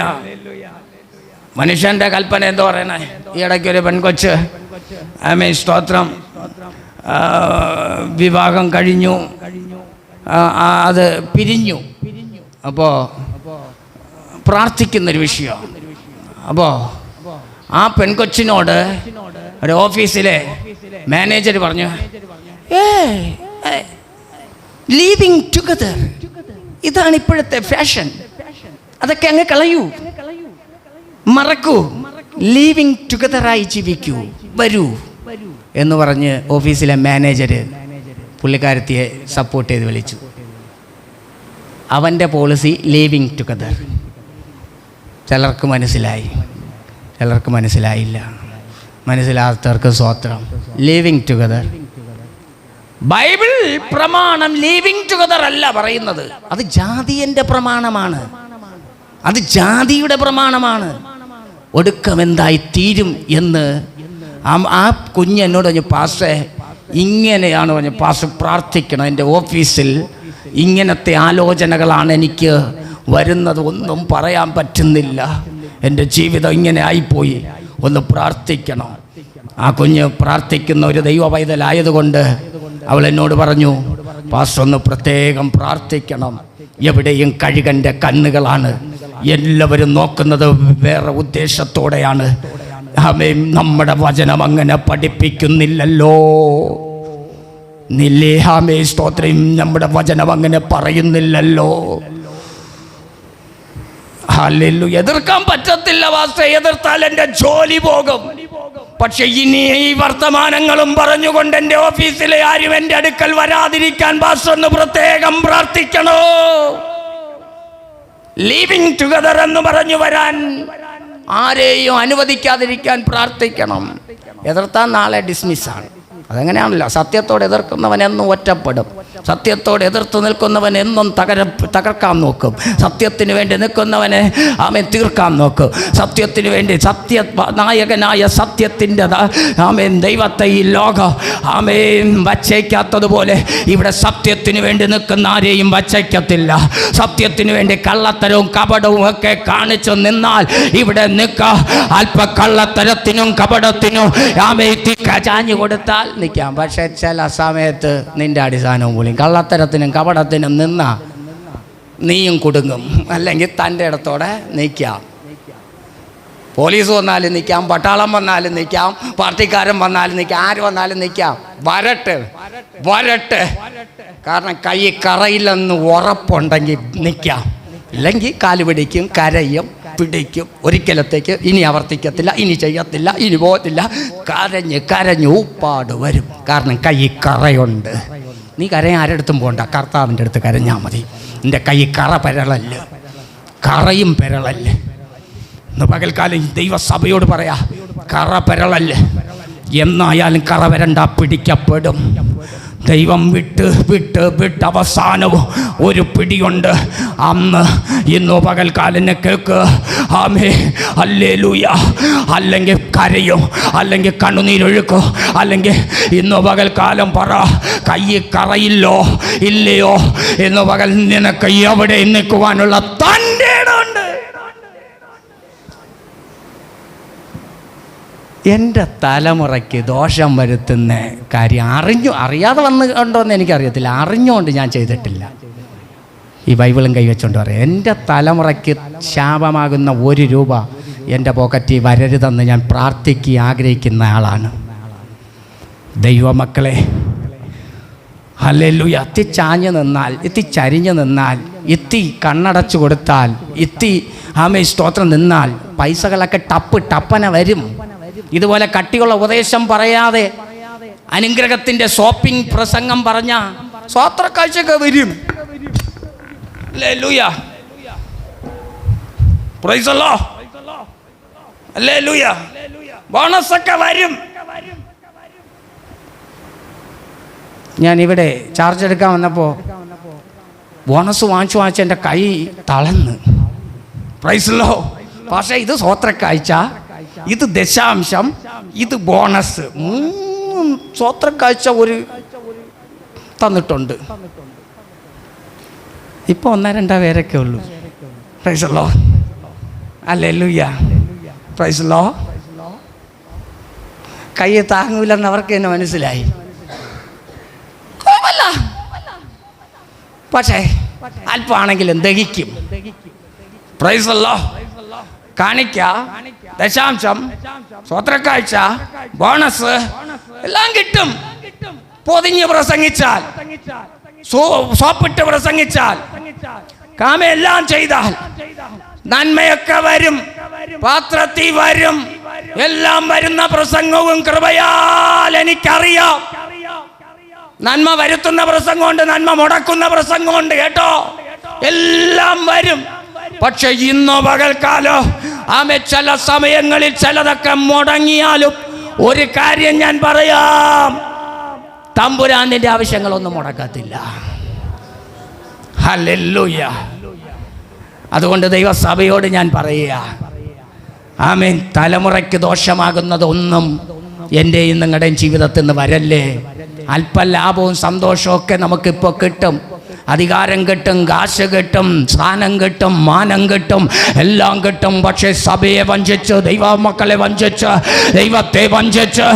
മനുഷ്യന്റെ കൽപ്പന എന്തോ പറയണേ? ഈ ഇടയ്ക്കൊരു പെൺകൊച്ച് ആമേൻ സ്തോത്രം വിവാഹം കഴിഞ്ഞു, അത് പിരിഞ്ഞു. അപ്പോൾ പ്രാർത്ഥിക്കുന്നൊരു വിഷയം. അപ്പോൾ ആ പെൺകൊച്ചിനോട് ഒരു ഓഫീസിലെ മാനേജർ പറഞ്ഞു, ലീവിങ് ടുഗദർ, ഇതാണ് ഇപ്പോഴത്തെ ഫാഷൻ, അതൊക്കെ അങ്ങ് കളയൂ, മറക്കൂ, ലീവിങ് ടുഗദറായി ജീവിക്കൂ, വരൂ എന്ന് പറഞ്ഞ് ഓഫീസിലെ മാനേജർ പുള്ളിക്കാരത്തിയെ സപ്പോർട്ട് ചെയ്ത് വിളിച്ചു. അവൻ്റെ പോളിസി ലീവിങ് ടുഗദർ. ചിലർക്ക് മനസ്സിലായി, ചിലർക്ക് മനസ്സിലായില്ല. മനസ്സിലാത്തവർക്ക് സ്വോത്രം. ലീവിങ് ടുഗദർ, ബൈബിൾ പ്രമാണം ലീവിങ് ടുഗദർ അല്ല പറയുന്നത്. അത് ജാതിയൻ്റെ പ്രമാണമാണ്, അത് ജാതിയുടെ പ്രമാണമാണ്. ഒടുക്കം എന്തായി തീരും എന്ന് ആ കുഞ്ഞ് എന്നോട് പറഞ്ഞു, പാസ്റ്റേ ഇങ്ങനെയാണ് പറഞ്ഞു, പാസ്റ്റർ പ്രാർത്ഥിക്കണം, എൻ്റെ ഓഫീസിൽ ഇങ്ങനത്തെ ആലോചനകളാണ് എനിക്ക് വരുന്നത്, ഒന്നും പറയാൻ പറ്റുന്നില്ല, എൻ്റെ ജീവിതം ഇങ്ങനെ ആയിപ്പോയി, ഒന്ന് പ്രാർത്ഥിക്കണം. ആ കുഞ്ഞ് പ്രാർത്ഥിക്കുന്ന ഒരു ദൈവ പൈതലായതുകൊണ്ട് അവൾ എന്നോട് പറഞ്ഞു, പാസ്റ്റർ ഒന്ന് പ്രത്യേകം പ്രാർത്ഥിക്കണം, എവിടെയും കഴുകൻ്റെ കണ്ണുകളാണ്, എല്ലാവരും നോക്കുന്നത് വേറെ ഉദ്ദേശത്തോടെയാണ്. ആമേൻ. നമ്മുടെ വചനം അങ്ങനെ പഠിപ്പിക്കുന്നില്ലല്ലോ. നില്ലേഹാമേ സ്തോത്രം. നമ്മുടെ വചനം അങ്ങനെ പറയുന്നില്ലല്ലോ. ഹല്ലേലൂയ. എതിർക്കാൻ പറ്റത്തില്ല വാസ്തവ, എതിർത്താൽ എൻ്റെ ജോലി പോകും. പക്ഷെ ഇനി ഈ വർത്തമാനങ്ങളും പറഞ്ഞുകൊണ്ട് എൻ്റെ ഓഫീസിലെ ആരും എൻ്റെ അടുക്കൽ വരാതിരിക്കാൻ പാസ്റ്റർ ഒന്ന് പ്രത്യേകം പ്രാർത്ഥിക്കണോ. ലിവിങ് ടുഗദർ എന്ന് പറഞ്ഞു വരാൻ ആരെയും അനുവദിക്കാതിരിക്കാൻ പ്രാർത്ഥിക്കണം. എതിർത്താൽ നാളെ ഡിസ്മിസ്സാണ്. അതെങ്ങനെയാണല്ലോ. സത്യത്തോട് എതിർക്കുന്നവൻ എന്നും ഒറ്റപ്പെടും. സത്യത്തോട് എതിർത്ത് നിൽക്കുന്നവൻ എന്നും തകർക്കാൻ നോക്കും. സത്യത്തിന് വേണ്ടി നിൽക്കുന്നവനെ ആമേൻ തീർക്കാൻ നോക്കും. സത്യത്തിന് വേണ്ടി നായകനായ സത്യത്തിൻ്റെ ആമേൻ ദൈവത്തെ ഈ ലോകം ആമേൻ വച്ചേക്കാത്തതുപോലെ ഇവിടെ സത്യത്തിന് വേണ്ടി നിൽക്കുന്ന ആരെയും വച്ചേക്കത്തില്ല. സത്യത്തിന് വേണ്ടി കള്ളത്തരവും കപടവും ഒക്കെ കാണിച്ചു നിന്നാൽ ഇവിടെ നിൽക്കുക. അല്പ കള്ളത്തരത്തിനും കപടത്തിനും ആമേൻ ചാഞ്ഞു കൊടുത്താൽ നിൽക്കാം. പക്ഷെ ചില സമയത്ത് നിന്റെ അടിസ്ഥാനവും പോലും കള്ളത്തരത്തിനും കപടത്തിനും നിന്ന നീയും കുടുങ്ങും. അല്ലെങ്കിൽ തൻ്റെ ഇടത്തോടെ നിൽക്കാം. പോലീസ് വന്നാലും നിൽക്കാം, പട്ടാളം വന്നാലും നിൽക്കാം, പാർട്ടിക്കാരൻ വന്നാലും നിൽക്കാം, ആര് വന്നാലും നിൽക്കാം. വരട്ടെ. കാരണം കൈ കറയില്ലെന്ന് ഉറപ്പുണ്ടെങ്കിൽ നിൽക്കാം. ഇല്ലെങ്കിൽ കാല് പിടിക്കും, കരയും, പിടിക്കും. ഒരിക്കലത്തേക്ക് ഇനി ആവർത്തിക്കത്തില്ല, ഇനി ചെയ്യത്തില്ല, ഇനി പോകത്തില്ല. കരഞ്ഞ് ഊപ്പാട് വരും. കാരണം കൈ കറയുണ്ട്. നീ കരയാൻ ആരെടുത്തും പോകണ്ട, കർത്താവിൻ്റെ അടുത്ത് കരഞ്ഞാൽ മതി. നിൻ്റെ കൈ കറ പെരളല്ല, കറയും പെരളല്ല. ഇന്ന് പകൽക്കാലം ദൈവസഭയോട് പറയാ, കറ പെരളല്ല. എന്നായാലും കറ വരണ്ട, പിടിക്കപ്പെടും. ദൈവം വിട്ട് അവസാനവും ഒരു പിടിയുണ്ട്. അന്ന് ഇന്നോ പകൽക്കാലിനെ കേൾക്ക്. ആമേ ഹല്ലേലൂയ. അല്ലെങ്കിൽ കരയോ, അല്ലെങ്കിൽ കണ്ണുനീരൊഴുക്കോ, അല്ലെങ്കിൽ ഇന്നോ പകൽക്കാലം പറ, കൈ കറയില്ലോ ഇല്ലയോ ഇന്നോ പകൽ നിനക്ക് എവിടെ നിൽക്കുവാനുള്ള തൻ്റെ ഇടമുണ്ട്. എൻ്റെ തലമുറയ്ക്ക് ദോഷം വരുത്തുന്ന കാര്യം അറിയാതെ വന്നുകൊണ്ടോന്ന് എനിക്കറിയത്തില്ല, അറിഞ്ഞുകൊണ്ട് ഞാൻ ചെയ്തിട്ടില്ല. ഈ ബൈബിളും കൈവച്ചുകൊണ്ട് പറയാം, എൻ്റെ തലമുറയ്ക്ക് ശാപമാകുന്ന 1 രൂപ എൻ്റെ പോക്കറ്റിൽ വരരുതെന്ന് ഞാൻ പ്രാർത്ഥിക്കുക ആഗ്രഹിക്കുന്ന ആളാണ്. ദൈവമക്കളെ ഹല്ലേലൂയ. ചാഞ്ഞു നിന്നാൽ, ചരിഞ്ഞു നിന്നാൽ, കണ്ണടച്ചു കൊടുത്താൽ, ആമേ സ്തോത്രം നിന്നാൽ പൈസകളൊക്കെ ടപ്പന വരും. ഇതുപോലെ കട്ടിയുള്ള ഉപദേശം പറയാതെ അനുഗ്രഹത്തിൻ്റെ ഷോപ്പിംഗ് പ്രസംഗം പറഞ്ഞ സ്വാത്രക്കാഴ്ചയൊക്കെ വരും. ഹല്ലേലൂയ. Praise the Lord. ഹല്ലേലൂയ. ബോണസൊക്കെ വരും. ഞാനിവിടെ ചാർജ് എടുക്കാൻ വന്നപ്പോൾ ബോണസ് വാങ്ങിച്ച് എൻ്റെ കൈ തളർന്ന്. Price the Lord. പക്ഷേ ഇത് സ്വത്രക്കാഴ്ച, ഇത് ദശാംശം, ഇത് ബോണസ്, 3 സ്വത്രക്കാഴ്ച ഒരു തന്നിട്ടുണ്ട്. ഇപ്പോൾ 1-2 പേരൊക്കെ ഉള്ളൂ. Praise the Lord. ഹല്ലേലൂയ. Praise the Lord. കൈ താങ്ങൂലെന്ന് അവർക്ക് തന്നെ മനസ്സിലായി. പക്ഷേ അല്പമാണെങ്കിലും ദഹിക്കും. Praise the Lord. കാണിക്ക, ദശാംശം, സ്വത്രക്കാഴ്ച, ബോണസ് എല്ലാം കിട്ടും. പൊതിഞ്ഞ് പ്രസംഗിച്ചാൽ, സോപ്പിട്ട് പ്രസംഗിച്ചാൽ, കാമെല്ലാം ചെയ്താൽ നന്മയൊക്കെ വരും, പാത്രത്തിൽ വരും. എല്ലാം വരുന്ന പ്രസംഗവും കൃപയാൽ എനിക്കറിയാം. നന്മ വരുത്തുന്ന പ്രസംഗമുണ്ട്, നന്മ മുടക്കുന്ന പ്രസംഗമുണ്ട്. കേട്ടോ, എല്ലാം വരും. പക്ഷെ ഇന്നോ പകൽക്കാലോ ആമേ ചില സമയങ്ങളിൽ ചിലതൊക്കെ മുടങ്ങിയാലും ഒരു കാര്യം ഞാൻ പറയാം, തമ്പുരാന്റെ ആവശ്യങ്ങളൊന്നും മുടക്കത്തില്ല. ഹല്ലേലൂയ. അതുകൊണ്ട് ദൈവസഭയോട് ഞാൻ പറയുക, ആമേൻ, തലമുറയ്ക്ക് ദോഷമാകുന്നതൊന്നും എൻ്റെയും നിങ്ങളുടെയും ജീവിതത്തിൽ നിന്ന് വരല്ലേ. അല്പലാഭവും സന്തോഷവും ഒക്കെ നമുക്കിപ്പോൾ കിട്ടും, അധികാരം കിട്ടും, കാശ് കിട്ടും, സ്ഥാനം കിട്ടും, മാനം കിട്ടും, എല്ലാം കിട്ടും. പക്ഷേ സഭയെ വഞ്ചിച്ച്, ദൈവമക്കളെ വഞ്ചിച്ച്, ദൈവത്തെ വഞ്ചിച്ച്,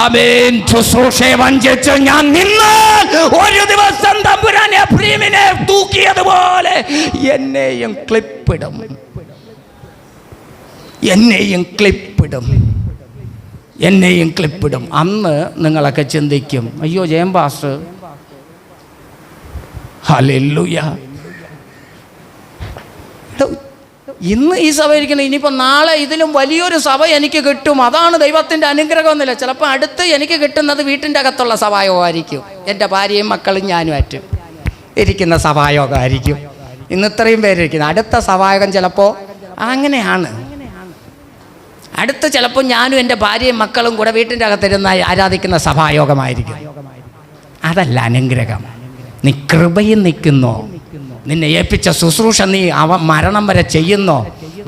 ആമേൻ, ശുശ്രൂഷയെ വഞ്ചിച്ച് ഞാൻ നിന്നാൽ ഒരു ദിവസം തമ്പുരാൻ എഫ്രയീമിനെ തൂക്കിയതുപോലെ എന്നെയും ക്ലിപ്പിടും, എന്നെയും ക്ലിപ്പിടും, എന്നെയും ക്ലിപ്പിടും. അന്ന് നിങ്ങളൊക്കെ ചിന്തിക്കും, അയ്യോ ജയംബാസ്, ഹല്ലേലൂയ, ഇന്ന് ഈ സഭ ഇരിക്കുന്നത്, ഇനിയിപ്പോൾ നാളെ ഇതിലും വലിയൊരു സഭ എനിക്ക് കിട്ടും, അതാണ് ദൈവത്തിൻ്റെ അനുഗ്രഹമൊന്നുമില്ല. ചിലപ്പോൾ അടുത്ത് എനിക്ക് കിട്ടുന്നത് വീട്ടിൻ്റെ അകത്തുള്ള സഭായോഗമായിരിക്കും, എൻ്റെ ഭാര്യയും മക്കളും ഞാനുമായിട്ട് ഇരിക്കുന്ന സഭായോഗമായിരിക്കും. ഇന്ന് ഇത്രയും പേരിരിക്കുന്നത്, അടുത്ത സഭായോഗം ചിലപ്പോൾ അങ്ങനെയാണ്. അടുത്ത് ചിലപ്പോൾ ഞാനും എൻ്റെ ഭാര്യയും മക്കളും കൂടെ വീട്ടിൻ്റെ അകത്തിരുന്ന് ആരാധിക്കുന്ന സഭായോഗമായിരിക്കും. അതല്ല അനുഗ്രഹം. നീ കൃപയിൽ നിൽക്കുന്നോ, നിന്നെ ഏൽപ്പിച്ച ശുശ്രൂഷ നീ മരണം വരെ ചെയ്യുന്നോ,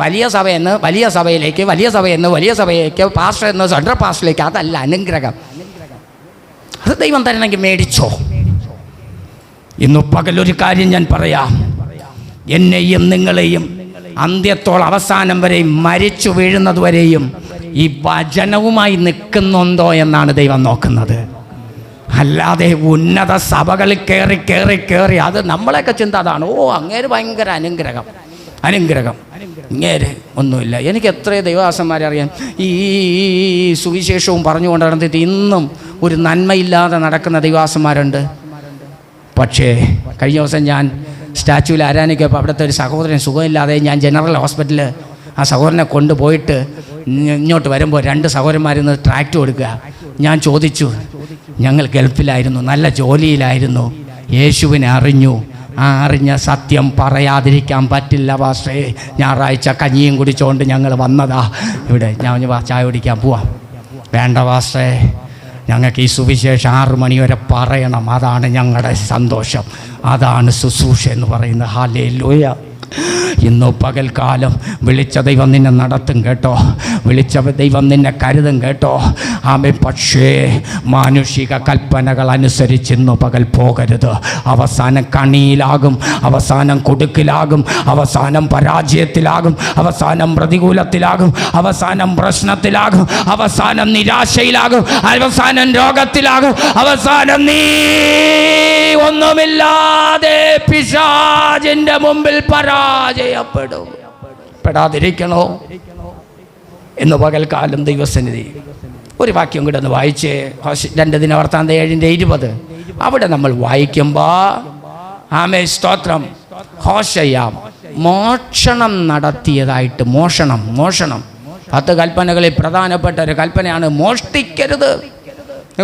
വലിയ സഭയെന്ന് വലിയ സഭയിലേക്ക്, വലിയ സഭയെന്ന് വലിയ സഭയിലേക്ക്, പാസ്റ്റർ എന്ന് സെൻട്രൽ പാസ്റ്ററിലേക്ക്, അതല്ല അനുഗ്രഹം. അത് ദൈവം തരണമെങ്കിൽ മേടിച്ചോ. ഇന്നു പകലൊരു കാര്യം ഞാൻ പറയാം, എന്നെയും നിങ്ങളെയും അന്ത്യത്തോളം അവസാനം വരെയും മരിച്ചു വീഴുന്നത് വരെയും ഈ വചനവുമായി നിൽക്കുന്നുണ്ടോ എന്നാണ് ദൈവം നോക്കുന്നത്. അല്ലാതെ ഉന്നത സഭകളിൽ കയറി കയറി കയറി, അത് നമ്മളെയൊക്കെ ചിന്ത അതാണ്, ഓ അങ്ങേര് ഭയങ്കര അനുഗ്രഹം, അനുഗ്രഹം, ഇങ്ങേര് ഒന്നുമില്ല. എനിക്ക് എത്രയോ ദൈവദാസന്മാരെ അറിയാം, ഈ സുവിശേഷവും പറഞ്ഞുകൊണ്ട് നടന്നിട്ട് ഇന്നും ഒരു നന്മയില്ലാതെ നടക്കുന്ന ദൈവദാസന്മാരുണ്ട്. പക്ഷേ കഴിഞ്ഞ ദിവസം ഞാൻ സ്റ്റാച്യൂവിൽ ആരാധിക്കപ്പോൾ അവിടുത്തെ ഒരു സഹോദരൻ സുഖമില്ലാതെ ഞാൻ ജനറൽ ഹോസ്പിറ്റലിൽ ആ സഹോദരനെ കൊണ്ടുപോയിട്ട് ഇങ്ങോട്ട് വരുമ്പോൾ 2 സഹോദരന്മാരിന്ന് ട്രാക്റ്റ് കൊടുക്കുക. ഞാൻ ചോദിച്ചു, ഞങ്ങൾ ഗൾഫിലായിരുന്നു, നല്ല ജോലിയിലായിരുന്നു, യേശുവിനെ അറിഞ്ഞു, ആ അറിഞ്ഞ സത്യം പറയാതിരിക്കാൻ പറ്റില്ല പാസ്റ്ററേ, ഞായറാഴ്ച കഞ്ഞിയും കുടിച്ചുകൊണ്ട് ഞങ്ങൾ വന്നതാ ഇവിടെ, ഞാൻ ചായ കുടിക്കാൻ പോവാം. വേണ്ട പാസ്റ്ററേ, ഞങ്ങൾക്ക് ഈ സുവിശേഷം 6 മണി വരെ പറയണം, അതാണ് ഞങ്ങളുടെ സന്തോഷം, അതാണ് ശുശ്രൂഷ എന്ന് പറയുന്നത്. ഹല്ലേലൂയ. ഇന്നു പകൽക്കാലം വിളിച്ച ദൈവം നിന്നെ നടത്തും കേട്ടോ, വിളിച്ച ദൈവം നിന്നെ കരുതും കേട്ടോ. ആമേ. പക്ഷേ മാനുഷിക കൽപ്പനകൾ അനുസരിച്ച് ഇന്നു പകൽ പോകരുത്. അവസാനം കണിയിലാകും, അവസാനം കുടുക്കിലാകും, അവസാനം പരാജയത്തിലാകും, അവസാനം പ്രതികൂലത്തിലാകും, അവസാനം പ്രശ്നത്തിലാകും, അവസാനം നിരാശയിലാകും, അവസാനം രോഗത്തിലാകും, അവസാനം നീ ഒന്നുമില്ലാതെ പിശാചിന്റെ മുമ്പിൽ പരാജയപ്പെടും. പെടാതിരിക്കണോ എന്ന് പകൽക്കാലം ദൈവസന്നിധി. ഒരു വാക്യം കൂടെ ഒന്ന് വായിച്ച് 2 ദിനവൃത്താന്തം 7:20. അവിടെ നമ്മൾ വായിക്കുമ്പോൾ ആമേ സ്തോത്രം, ഹോശയ്യ മോഷണം നടത്തിയതായിട്ട്, മോഷണം 10 കൽപ്പനകളിൽ പ്രധാനപ്പെട്ട ഒരു കൽപ്പനയാണ് മോഷ്ടിക്കരുത്.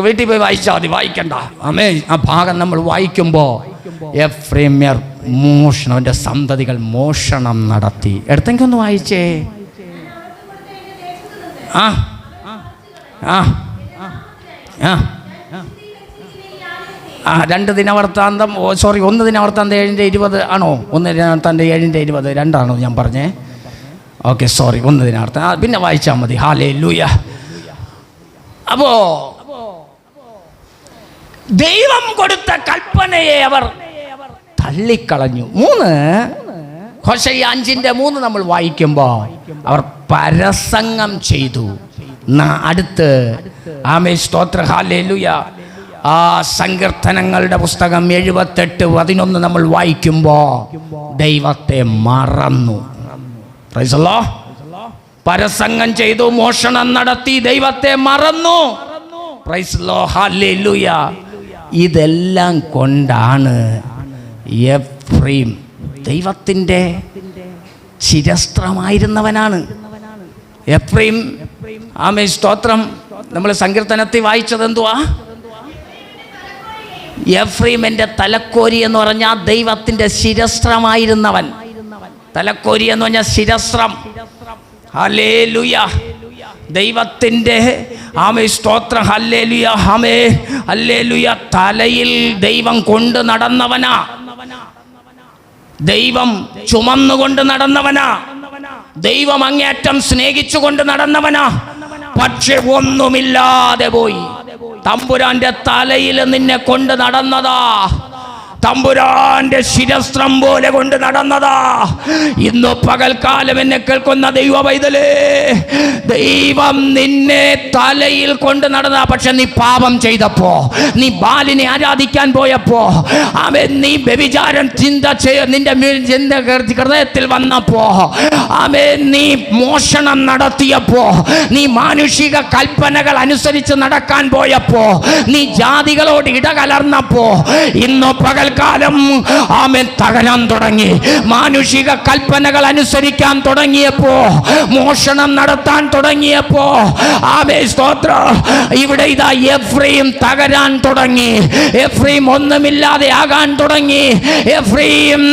വീട്ടിൽ പോയി വായിച്ചാൽ മതി, വായിക്കണ്ട. ആമേ. ആ ഭാഗം നമ്മൾ വായിക്കുമ്പോൾ എഫ്രൈമ്യർ മോഷണം, അവൻ്റെ സന്തതികൾ മോഷണം നടത്തി. എടുത്തെങ്കിൽ ഒന്ന് വായിച്ചേ. ആ ആ ആ ആ 2 ദിനവൃത്താന്തം 1 ദിനവൃത്താന്തം 7:20 ആണോ? 1 ദിനവൃത്താന്തം 7:20 2ആണോ ഞാൻ പറഞ്ഞേ? ഓക്കെ, സോറി, 1 ദിനവൃത്താന്തം. പിന്നെ വായിച്ചാൽ മതി. ഹല്ലേലൂയ. അപ്പോ ദൈവം കൊടുത്ത കൽപ്പനയെ അവർ തള്ളിക്കളഞ്ഞു. 3 ഹോശയ്യ 5:3 നമ്മൾ വായിക്കുമ്പോൾ അവർ പരസംഗം ചെയ്തു. അടുത്ത് ആമേ സ്തോത്ര ഹല്ലേലൂയ. ആ സങ്കീർത്തനങ്ങളുടെ പുസ്തകം 78:11 നമ്മൾ വായിക്കുമ്പോൾ ദൈവത്തെ മറന്നു. Price the Lord. പരസംഗം ചെയ്തു, മോഷണം നടത്തി, ദൈവത്തെ മറന്നു. Price the Lord. ഹല്ലേലൂയ. ഇതെല്ലാം കൊണ്ടാണ് എഫ്രൈം ദൈവത്തിൻ്റെ ശിരസ്ത്രമായിരുന്നവനാണ്. എഫ്രൈം ആമേ സ്തോത്രം. നമ്മൾ സങ്കീർത്തനത്തിൽ വായിച്ചത് എന്തുവാ? എഫ്രൈം എൻ്റെ തലക്കോരി എന്ന് പറഞ്ഞാൽ ദൈവത്തിൻ്റെ ശിരസ്ത്രമായിരുന്നവൻ. തലക്കോരി എന്ന് പറഞ്ഞാൽ ശിരസ്ത്രം. ഹല്ലേലൂയ. ദൈവത്തിൻ്റെ ആമേ സ്തോത്ര ഹല്ലേലൂയ. ആമേ ഹല്ലേലൂയ. തലയിൽ ദൈവം കൊണ്ട് നടന്നവനാ, ദൈവം ചുമന്നുകൊണ്ട് നടന്നവനാ, ദൈവം അങ്ങേറ്റം സ്നേഹിച്ചുകൊണ്ട് നടന്നവനാ. പക്ഷെ ഒന്നുമില്ലാതെ പോയി. തമ്പുരാന്റെ തലയിൽ നിന്നെ കൊണ്ട് നടന്നതാ, തമ്പുരാന്റെ ശിരസ്ത്രം പോലെ കൊണ്ട് നടന്നതാ. ഇന്ന് പകൽക്കാലം എന്നെ കേൾക്കുന്ന ദൈവ പൈതലേ, ദൈവം നിന്നെ തലയിൽ കൊണ്ട് നടന്ന. പക്ഷെ നീ പാപം ചെയ്തപ്പോ, നീ ബാലിനെ ആരാധിക്കാൻ പോയപ്പോ, അവൻ നീ വ്യഭിചാരം നിന്റെ ഹൃദയത്തിൽ വന്നപ്പോ, അവൻ നീ മോഷണം നടത്തിയപ്പോ, നീ മാനുഷിക കൽപ്പനകൾ അനുസരിച്ച് നടക്കാൻ പോയപ്പോ, നീ ജാതികളോട് ഇടകലർന്നപ്പോ, ഇന്ന് പകൽ കാലം ആമേൻ തകരാൻ തുടങ്ങി. മാനുഷിക കൽപ്പനകൾ അനുസരിക്കാൻ തുടങ്ങിയപ്പോ, മോഷണം നടത്താൻ തുടങ്ങിയപ്പോ, ആമേൻ സ്തോത്രം, ഇവിടെ ഇതാ എഫ്രൈം തകരാൻ തുടങ്ങി. എഫ്രൈം ഒന്നുമില്ലാതെ ആകാൻ തുടങ്ങി. എഫ്രൈം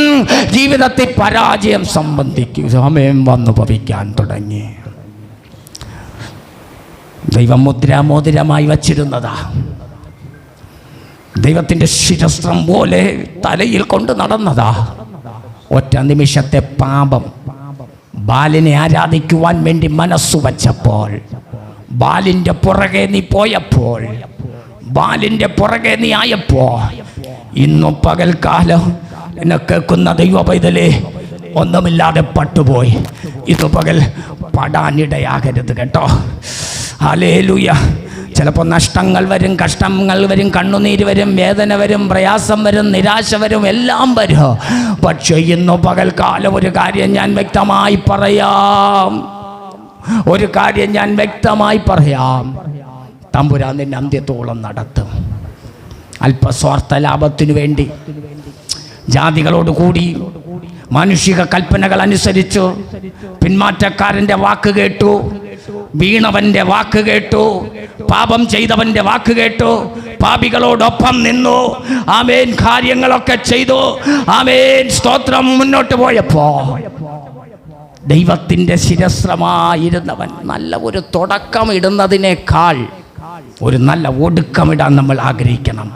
ജീവിതത്തിൽ പരാജയം സംബന്ധിക്കും സമയം വന്നു ഭവിക്കാൻ തുടങ്ങി. ദൈവം മോതിരമായി വച്ചിരുന്നതാ, ദൈവത്തിൻ്റെ ശിരസ്ത്രം പോലെ തലയിൽ കൊണ്ട് നടന്നതാ. ഒറ്റ നിമിഷത്തെ പാപം ബാലിനെ ആരാധിക്കുവാൻ വേണ്ടി മനസ്സു വച്ചപ്പോൾ, ബാലിൻ്റെ പുറകെ നീ പോയപ്പോൾ, ബാലിൻ്റെ പുറകെ നീ ആയപ്പോ, ഇന്നു പകൽക്കാലം എന്നെ കേൾക്കുന്ന ദൈവ പൈതലേ, ഒന്നുമില്ലാതെ പട്ടുപോയി. ഇന്നു പകൽ പടാനിടയാകരുത് കേട്ടോ. ഹല്ലേലൂയ. ചിലപ്പോൾ നഷ്ടങ്ങൾ വരും, കഷ്ടങ്ങൾ വരും, കണ്ണുനീര് വരും, വേദന വരും, പ്രയാസം വരും, നിരാശ വരും, എല്ലാം വരും. പക്ഷേ ഇന്നു പകൽക്കാലം ഒരു കാര്യം ഞാൻ വ്യക്തമായി പറയാം, ഒരു കാര്യം ഞാൻ വ്യക്തമായി പറയാം. തമ്പുരാൻ നിന്നെ അന്ത്യത്തോളം നടത്തും. അല്പസ്വാർത്ഥ ലാഭത്തിനു വേണ്ടി ജാതികളോട് കൂടി മാനുഷിക കൽപ്പനകൾ അനുസരിച്ചു, പിന്മാറ്റക്കാരൻ്റെ വാക്ക് കേട്ടു, വീണവന്റെ വാക്ക് കേട്ടു, പാപം ചെയ്തവന്റെ വാക്ക് കേട്ടു, പാപികളോടൊപ്പം നിന്നു, ആമേൻ, കാര്യങ്ങളൊക്കെ ചെയ്തു, ആമേൻ, സ്തോത്രം, മുന്നോട്ട് പോയപ്പോ ദൈവത്തിൻ്റെ ശിരസ്ത്രമായിരുന്നവൻ നല്ല ഒരു തുടക്കം ഇടുന്നതിനേക്കാൾ ഒരു നല്ല ഒടുക്കമിടാൻ നമ്മൾ ആഗ്രഹിക്കണം.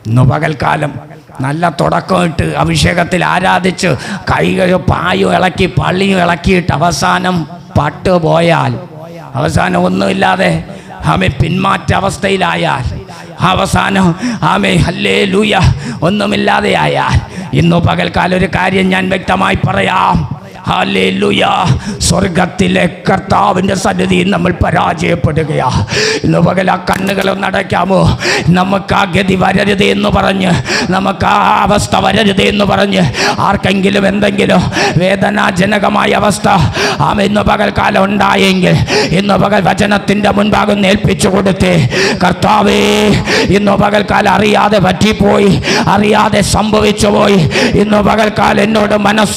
ഇന്ന് പകൽക്കാലം നല്ല തുടക്കമിട്ട് അഭിഷേകത്തിൽ ആരാധിച്ച് കൈകൾ പായും ഇളക്കി പള്ളിയും ഇളക്കിയിട്ട് അവസാനം പട്ടുപോയാൽ, അവസാനം ഒന്നുമില്ലാതെ ആമേ പിന്മാറ്റ അവസ്ഥയിലായാൽ, അവസാനം ആമേ ഹല്ലേലൂയ ഒന്നുമില്ലാതെ ആയാൽ, ഇന്നു പകൽക്കാലം ഒരു കാര്യം ഞാൻ വ്യക്തമായി പറയാം. ഹല്ലേലൂയ. സ്വർഗത്തിലെ കർത്താവിൻ്റെ സന്നിധിയിൽ നമ്മൾ പരാജയപ്പെടുകയാ. ഇന്ന് പകൽ ആ കണ്ണുകളൊന്ന് അടയ്ക്കാമോ? നമുക്ക് ആ ഗതി വരരുത് എന്ന് പറഞ്ഞ്, നമുക്ക് ആ അവസ്ഥ വരരുത് എന്ന് പറഞ്ഞ് ആർക്കെങ്കിലും എന്തെങ്കിലും വേദനാജനകമായ അവസ്ഥ ഇന്ന് പകൽക്കാലം ഉണ്ടായെങ്കിൽ, ഇന്ന് പകൽ വചനത്തിൻ്റെ മുൻപാകം ഏൽപ്പിച്ചു കൊടുത്തേ. കർത്താവേ, ഇന്ന് പകൽക്കാലം അറിയാതെ പറ്റിപ്പോയി, അറിയാതെ സംഭവിച്ചു പോയി. ഇന്ന് പകൽക്കാലം എന്നോട് മനസ്സ്